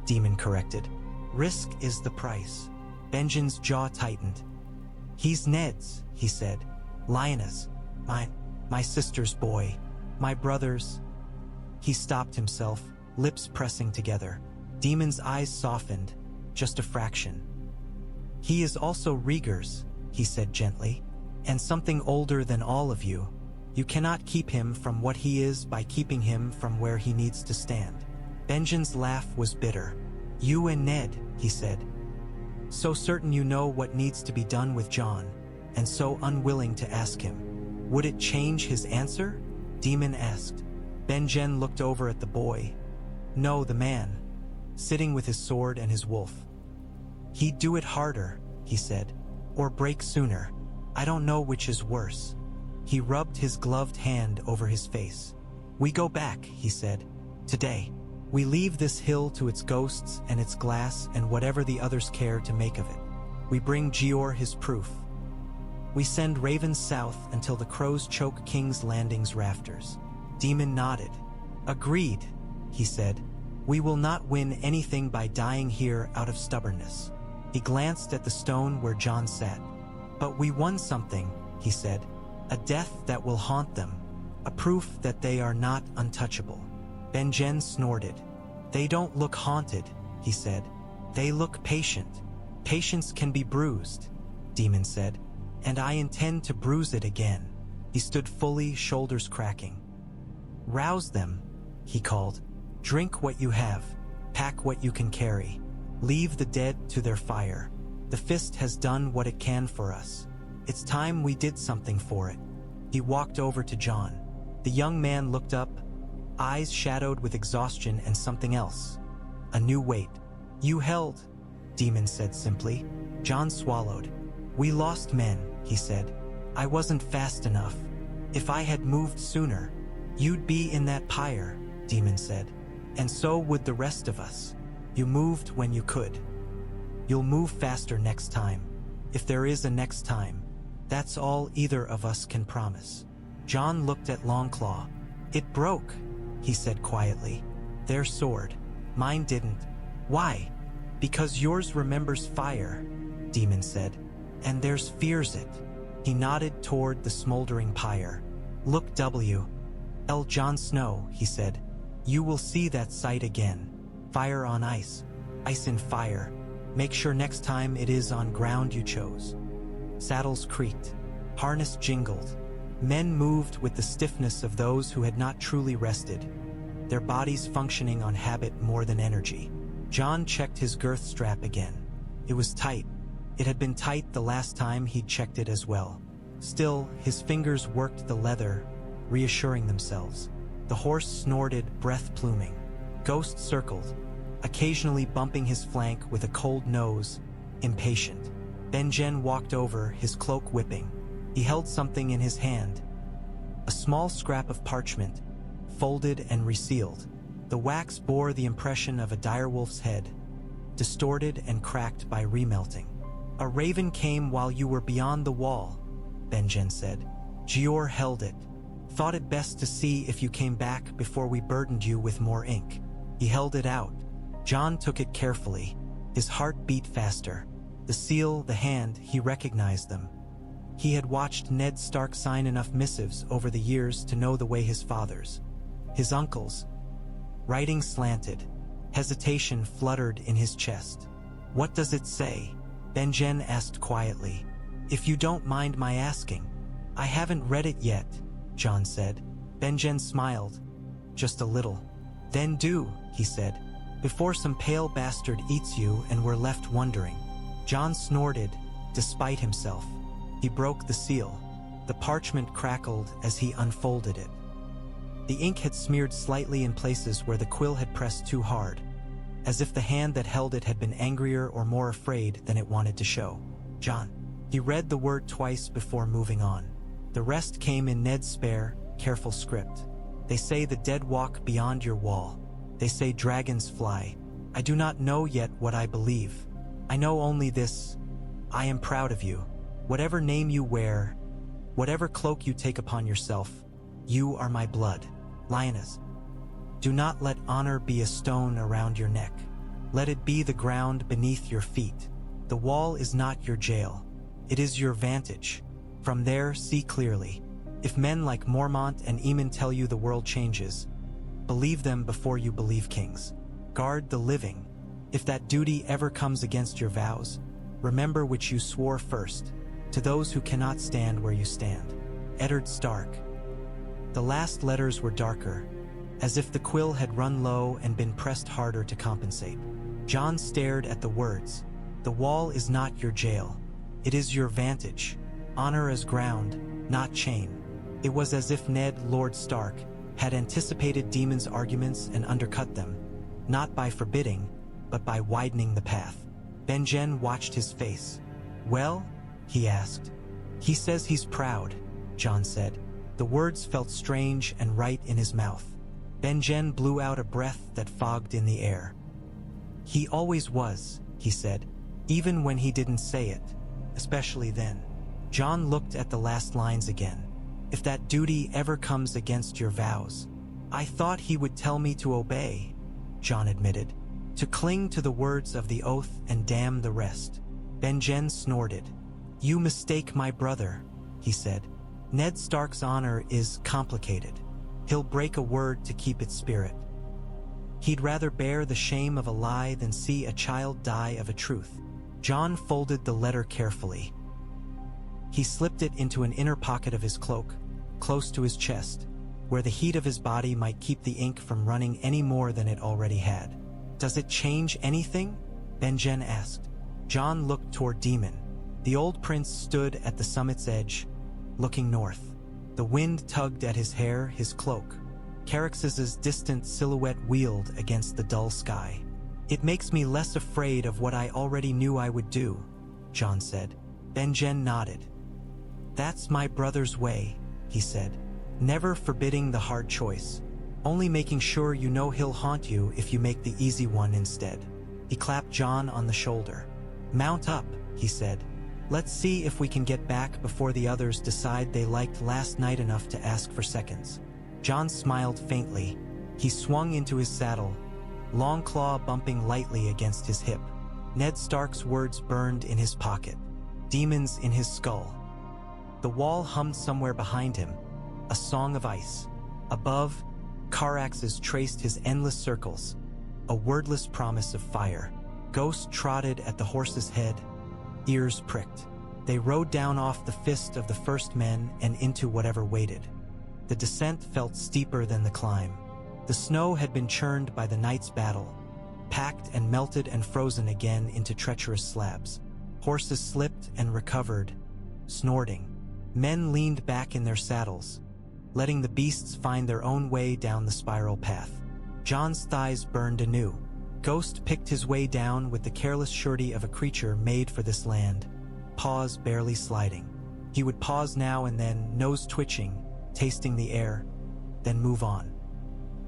Daemon corrected. "Risk is the price." Benjen's jaw tightened. "He's Ned's," he said. "Lyanna's. My sister's boy. My brother's." He stopped himself, lips pressing together. Daemon's eyes softened, just a fraction. "He is also Rhaegar's," he said gently, "and something older than all of you. You cannot keep him from what he is by keeping him from where he needs to stand." Benjen's laugh was bitter. "You and Ned," he said. "So certain you know what needs to be done with Jon, and so unwilling to ask him." "Would it change his answer?" Daemon asked. Benjen looked over at the boy. "No, the man, sitting with his sword and his wolf. He'd do it harder," he said, "or break sooner. I don't know which is worse." He rubbed his gloved hand over his face. "We go back," he said. "Today. We leave this hill to its ghosts and its glass and whatever the others care to make of it. We bring Jeor his proof. We send ravens south until the crows choke King's Landing's rafters." Daemon nodded. "Agreed," he said. "We will not win anything by dying here out of stubbornness." He glanced at the stone where Jon sat. "But we won something," he said. "A death that will haunt them. A proof that they are not untouchable." Benjen snorted. "They don't look haunted," he said. "They look patient." "Patience can be bruised," Daemon said. "And I intend to bruise it again." He stood fully, shoulders cracking. "Rouse them," he called. "Drink what you have. Pack what you can carry. Leave the dead to their fire. The fist has done what it can for us. It's time we did something for it." He walked over to Jon. The young man looked up, eyes shadowed with exhaustion and something else. A new weight. "You held," Daemon said simply. Jon swallowed. "We lost men," he said. "I wasn't fast enough. If I had moved sooner." "You'd be in that pyre," Daemon said. "And so would the rest of us. You moved when you could. You'll move faster next time. If there is a next time. That's all either of us can promise." Jon looked at Longclaw. "It broke," he said quietly. "Their sword. Mine didn't." "Why?" "Because yours remembers fire," Daemon said. "And theirs fears it." He nodded toward the smoldering pyre. "Look, Jon Snow," he said. "You will see that sight again. Fire on ice, ice in fire. Make sure next time it is on ground you chose." Saddles creaked. Harness jingled. Men moved with the stiffness of those who had not truly rested, their bodies functioning on habit more than energy. Jon checked his girth strap again. It was tight. It had been tight the last time he'd checked it as well. Still, his fingers worked the leather, reassuring themselves. The horse snorted, breath pluming. Ghost circled, occasionally bumping his flank with a cold nose, impatient. Benjen walked over, his cloak whipping. He held something in his hand. A small scrap of parchment, folded and resealed. The wax bore the impression of a direwolf's head, distorted and cracked by remelting. "A raven came while you were beyond the wall," Benjen said. "Jeor held it. Thought it best to see if you came back before we burdened you with more ink." He held it out. Jon took it carefully. His heart beat faster. The seal, the hand, he recognized them. He had watched Ned Stark sign enough missives over the years to know the way his father's, his uncle's. Writing slanted. Hesitation fluttered in his chest. "What does it say?" Benjen asked quietly. "If you don't mind my asking." "I haven't read it yet," Jon said. Benjen smiled. "Just a little." "Then do," he said, "before some pale bastard eats you and we're left wondering." Jon snorted, despite himself. He broke the seal. The parchment crackled as he unfolded it. The ink had smeared slightly in places where the quill had pressed too hard, as if the hand that held it had been angrier or more afraid than it wanted to show. "Jon." He read the word twice before moving on. The rest came in Ned's spare, careful script. "They say the dead walk beyond your wall. They say dragons fly. I do not know yet what I believe. I know only this. I am proud of you. Whatever name you wear, whatever cloak you take upon yourself, you are my blood. Lioness. Do not let honor be a stone around your neck. Let it be the ground beneath your feet. The wall is not your jail. It is your vantage. From there, see clearly. If men like Mormont and Aemon tell you the world changes, believe them before you believe kings. Guard the living. If that duty ever comes against your vows, remember which you swore first, to those who cannot stand where you stand. Eddard Stark." The last letters were darker, as if the quill had run low and been pressed harder to compensate. Jon stared at the words. "The wall is not your jail. It is your vantage. Honor as ground, not chain." It was as if Ned, Lord Stark, had anticipated Daemon's arguments and undercut them, not by forbidding, but by widening the path. Benjen watched his face. "Well?" he asked. "He says he's proud," Jon said. The words felt strange and right in his mouth. Benjen blew out a breath that fogged in the air. "He always was," he said, "even when he didn't say it, especially then." Jon looked at the last lines again. "If that duty ever comes against your vows." "I thought he would tell me to obey," Jon admitted, "to cling to the words of the oath and damn the rest." Benjen snorted. "You mistake my brother," he said. "Ned Stark's honor is complicated. He'll break a word to keep its spirit. He'd rather bear the shame of a lie than see a child die of a truth." Jon folded the letter carefully. He slipped it into an inner pocket of his cloak, close to his chest, where the heat of his body might keep the ink from running any more than it already had. "Does it change anything?" Benjen asked. Jon looked toward Daemon. The old prince stood at the summit's edge, looking north. The wind tugged at his hair, his cloak. Caraxes' distant silhouette wheeled against the dull sky. "It makes me less afraid of what I already knew I would do," Jon said. Benjen nodded. "That's my brother's way," he said. "Never forbidding the hard choice. Only making sure you know he'll haunt you if you make the easy one instead." He clapped Jon on the shoulder. "Mount up," he said. "Let's see if we can get back before the others decide they liked last night enough to ask for seconds." Jon smiled faintly. He swung into his saddle, Longclaw bumping lightly against his hip. Ned Stark's words burned in his pocket. Demons in his skull. The wall hummed somewhere behind him, a song of ice. Above, Caraxes traced his endless circles, a wordless promise of fire. Ghosts trotted at the horse's head, ears pricked. They rode down off the fist of the first men and into whatever waited. The descent felt steeper than the climb. The snow had been churned by the night's battle, packed and melted and frozen again into treacherous slabs. Horses slipped and recovered, snorting. Men leaned back in their saddles, letting the beasts find their own way down the spiral path. Jon's thighs burned anew. Ghost picked his way down with the careless surety of a creature made for this land, paws barely sliding. He would pause now and then, nose twitching, tasting the air, then move on.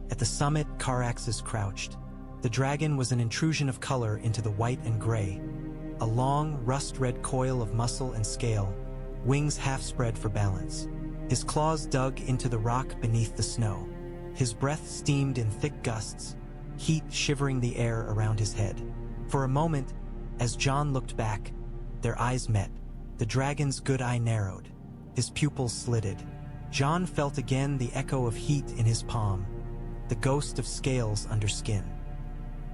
At the summit, Caraxes crouched. The dragon was an intrusion of color into the white and gray, a long, rust-red coil of muscle and scale, wings half spread for balance. His claws dug into the rock beneath the snow. His breath steamed in thick gusts, heat shivering the air around his head. For a moment, as Jon looked back, their eyes met. The dragon's good eye narrowed. His pupils slitted. Jon felt again the echo of heat in his palm, the ghost of scales under skin.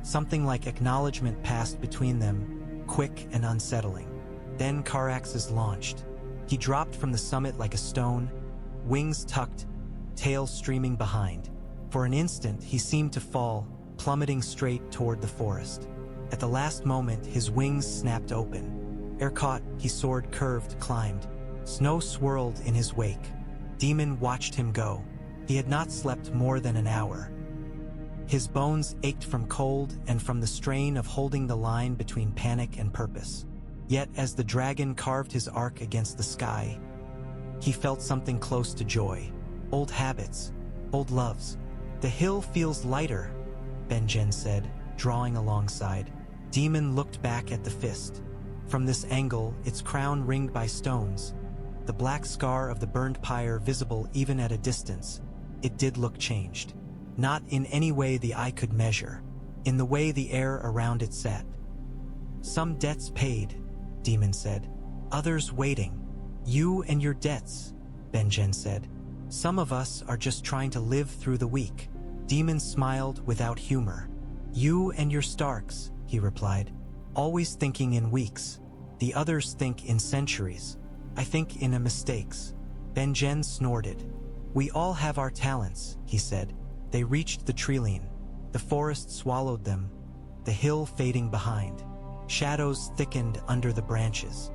Something like acknowledgement passed between them, quick and unsettling. Then Caraxes launched. He dropped from the summit like a stone, wings tucked, tail streaming behind. For an instant, he seemed to fall, plummeting straight toward the forest. At the last moment, his wings snapped open. Ere caught, he soared, curved, climbed. Snow swirled in his wake. Daemon watched him go. He had not slept more than an hour. His bones ached from cold and from the strain of holding the line between panic and purpose. Yet as the dragon carved his arc against the sky, he felt something close to joy. Old habits, old loves. The hill feels lighter, Benjen said, drawing alongside. Daemon looked back at the fist. From this angle, its crown ringed by stones, the black scar of the burned pyre visible even at a distance, it did look changed. Not in any way the eye could measure, in the way the air around it sat. Some debts paid, Daemon said. Others waiting. You and your debts, Benjen said. Some of us are just trying to live through the week. Daemon smiled without humor. You and your Starks, he replied. Always thinking in weeks. The others think in centuries. I think in mistakes. Benjen snorted. We all have our talents, he said. They reached the treeline. The forest swallowed them, the hill fading behind. Shadows thickened under the branches.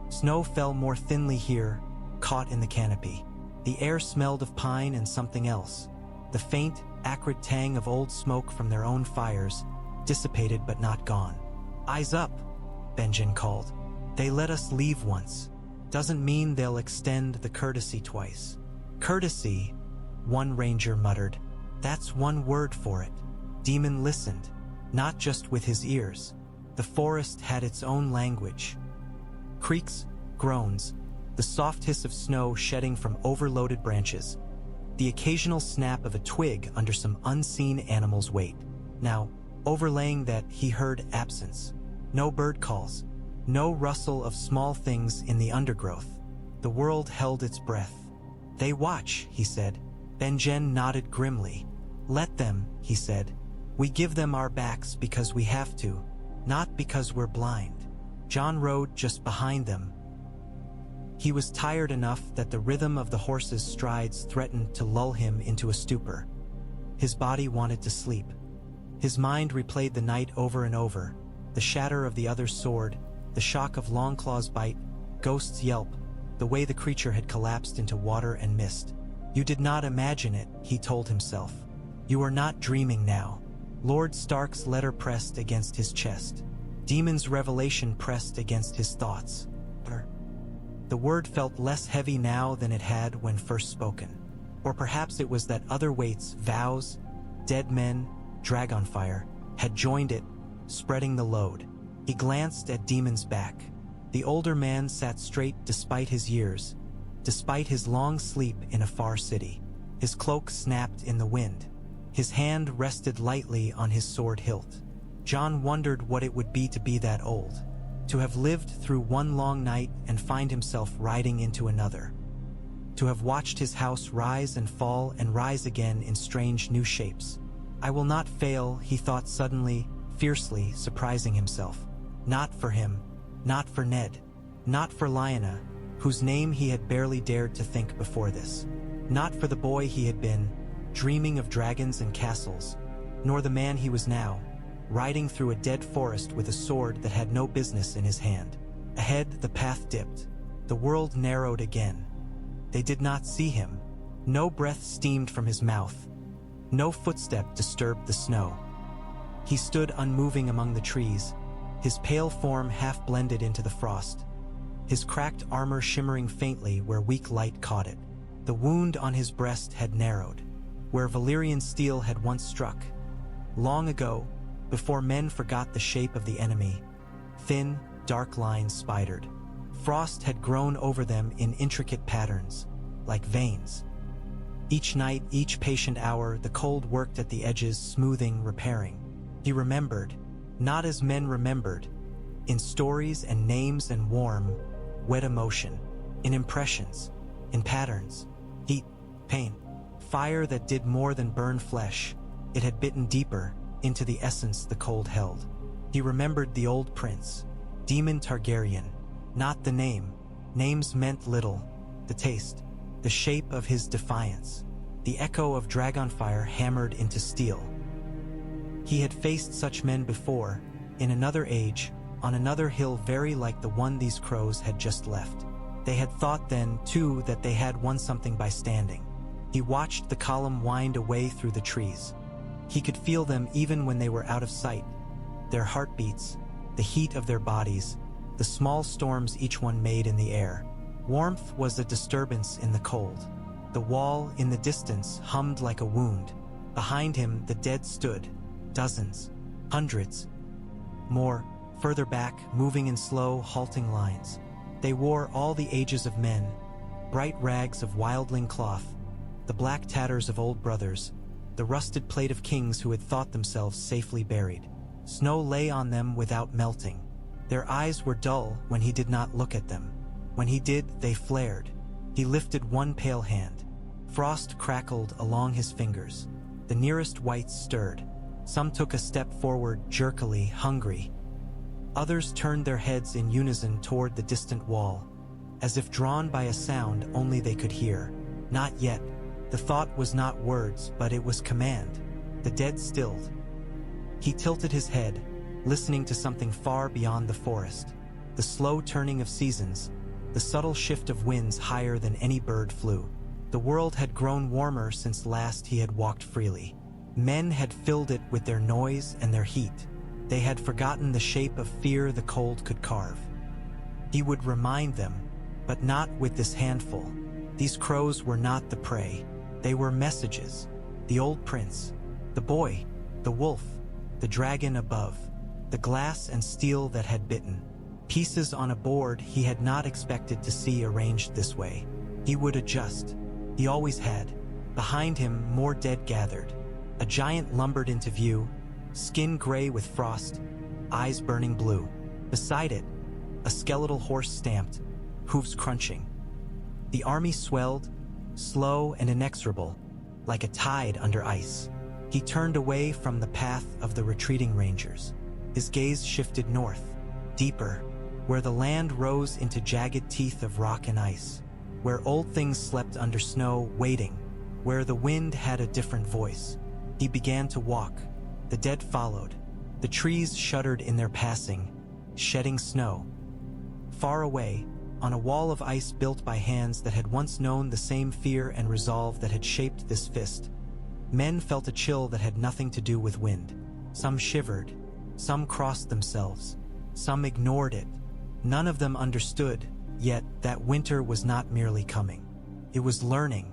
Snow fell more thinly here, caught in the canopy. The air smelled of pine and something else. The faint, acrid tang of old smoke from their own fires, dissipated but not gone. Eyes up, Benjen called. They let us leave once. Doesn't mean they'll extend the courtesy twice. Courtesy, one ranger muttered. That's one word for it. Daemon listened, not just with his ears. The forest had its own language. Creaks, groans, the soft hiss of snow shedding from overloaded branches, the occasional snap of a twig under some unseen animal's weight. Now, overlaying that, he heard absence. No bird calls, no rustle of small things in the undergrowth. The world held its breath. They watch, he said. Benjen nodded grimly. Let them, he said. We give them our backs because we have to, not because we're blind. Jon rode just behind them. He was tired enough that the rhythm of the horse's strides threatened to lull him into a stupor. His body wanted to sleep. His mind replayed the night over and over, the shatter of the other's sword, the shock of Longclaw's bite, Ghost's yelp, the way the creature had collapsed into water and mist. You did not imagine it, he told himself. You are not dreaming now. Lord Stark's letter pressed against his chest. Daemon's revelation pressed against his thoughts. The word felt less heavy now than it had when first spoken. Or perhaps it was that other weights, vows, dead men, dragonfire, had joined it, spreading the load. He glanced at Daemon's back. The older man sat straight despite his years, despite his long sleep in a far city. His cloak snapped in the wind. His hand rested lightly on his sword hilt. Jon wondered what it would be to be that old. To have lived through one long night and find himself riding into another. To have watched his house rise and fall and rise again in strange new shapes. I will not fail, he thought suddenly, fiercely, surprising himself. Not for him, not for Ned, not for Lyanna, whose name he had barely dared to think before this. Not for the boy he had been, dreaming of dragons and castles, nor the man he was now, riding through a dead forest with a sword that had no business in his hand. Ahead, the path dipped. The world narrowed again. They did not see him. No breath steamed from his mouth. No footstep disturbed the snow. He stood unmoving among the trees, his pale form half blended into the frost, his cracked armor shimmering faintly where weak light caught it. The wound on his breast had narrowed, where Valyrian steel had once struck. Long ago, before men forgot the shape of the enemy, thin, dark lines spidered. Frost had grown over them in intricate patterns, like veins. Each night, each patient hour, the cold worked at the edges, smoothing, repairing. He remembered, not as men remembered, in stories and names and warm, wet emotion, in impressions, in patterns, heat, pain, fire that did more than burn flesh. It had bitten deeper into the essence the cold held. He remembered the old prince, Daemon Targaryen, not the name. Names meant little. The taste, the shape of his defiance, the echo of dragonfire hammered into steel. He had faced such men before, in another age, on another hill very like the one these crows had just left. They had thought then, too, that they had won something by standing. He watched the column wind away through the trees. He could feel them even when they were out of sight. Their heartbeats, the heat of their bodies, the small storms each one made in the air. Warmth was a disturbance in the cold. The wall, in the distance, hummed like a wound. Behind him, the dead stood. Dozens, hundreds. More, further back, moving in slow, halting lines. They wore all the ages of men, bright rags of wildling cloth, the black tatters of old brothers, the rusted plate of kings who had thought themselves safely buried. Snow lay on them without melting. Their eyes were dull when he did not look at them. When he did, they flared. He lifted one pale hand. Frost crackled along his fingers. The nearest whites stirred. Some took a step forward, jerkily, hungry. Others turned their heads in unison toward the distant wall, as if drawn by a sound only they could hear. Not yet. The thought was not words, but it was command. The dead stilled. He tilted his head, listening to something far beyond the forest. The slow turning of seasons, the subtle shift of winds higher than any bird flew. The world had grown warmer since last he had walked freely. Men had filled it with their noise and their heat. They had forgotten the shape of fear the cold could carve. He would remind them, but not with this handful. These crows were not the prey. They were messages. The old prince, the boy, the wolf, the dragon above, the glass and steel that had bitten. Pieces on a board he had not expected to see arranged this way. He would adjust. He always had. Behind him, more dead gathered. A giant lumbered into view, skin gray with frost, eyes burning blue. Beside it, a skeletal horse stamped, hooves crunching. The army swelled, slow and inexorable, like a tide under ice. He turned away from the path of the retreating rangers. His gaze shifted north, deeper, where the land rose into jagged teeth of rock and ice, where old things slept under snow, waiting, where the wind had a different voice. He began to walk. The dead followed. The trees shuddered in their passing, shedding snow. Far away, on a wall of ice built by hands that had once known the same fear and resolve that had shaped this fist, men felt a chill that had nothing to do with wind. Some shivered, some crossed themselves, some ignored it. None of them understood, yet, that winter was not merely coming. It was learning.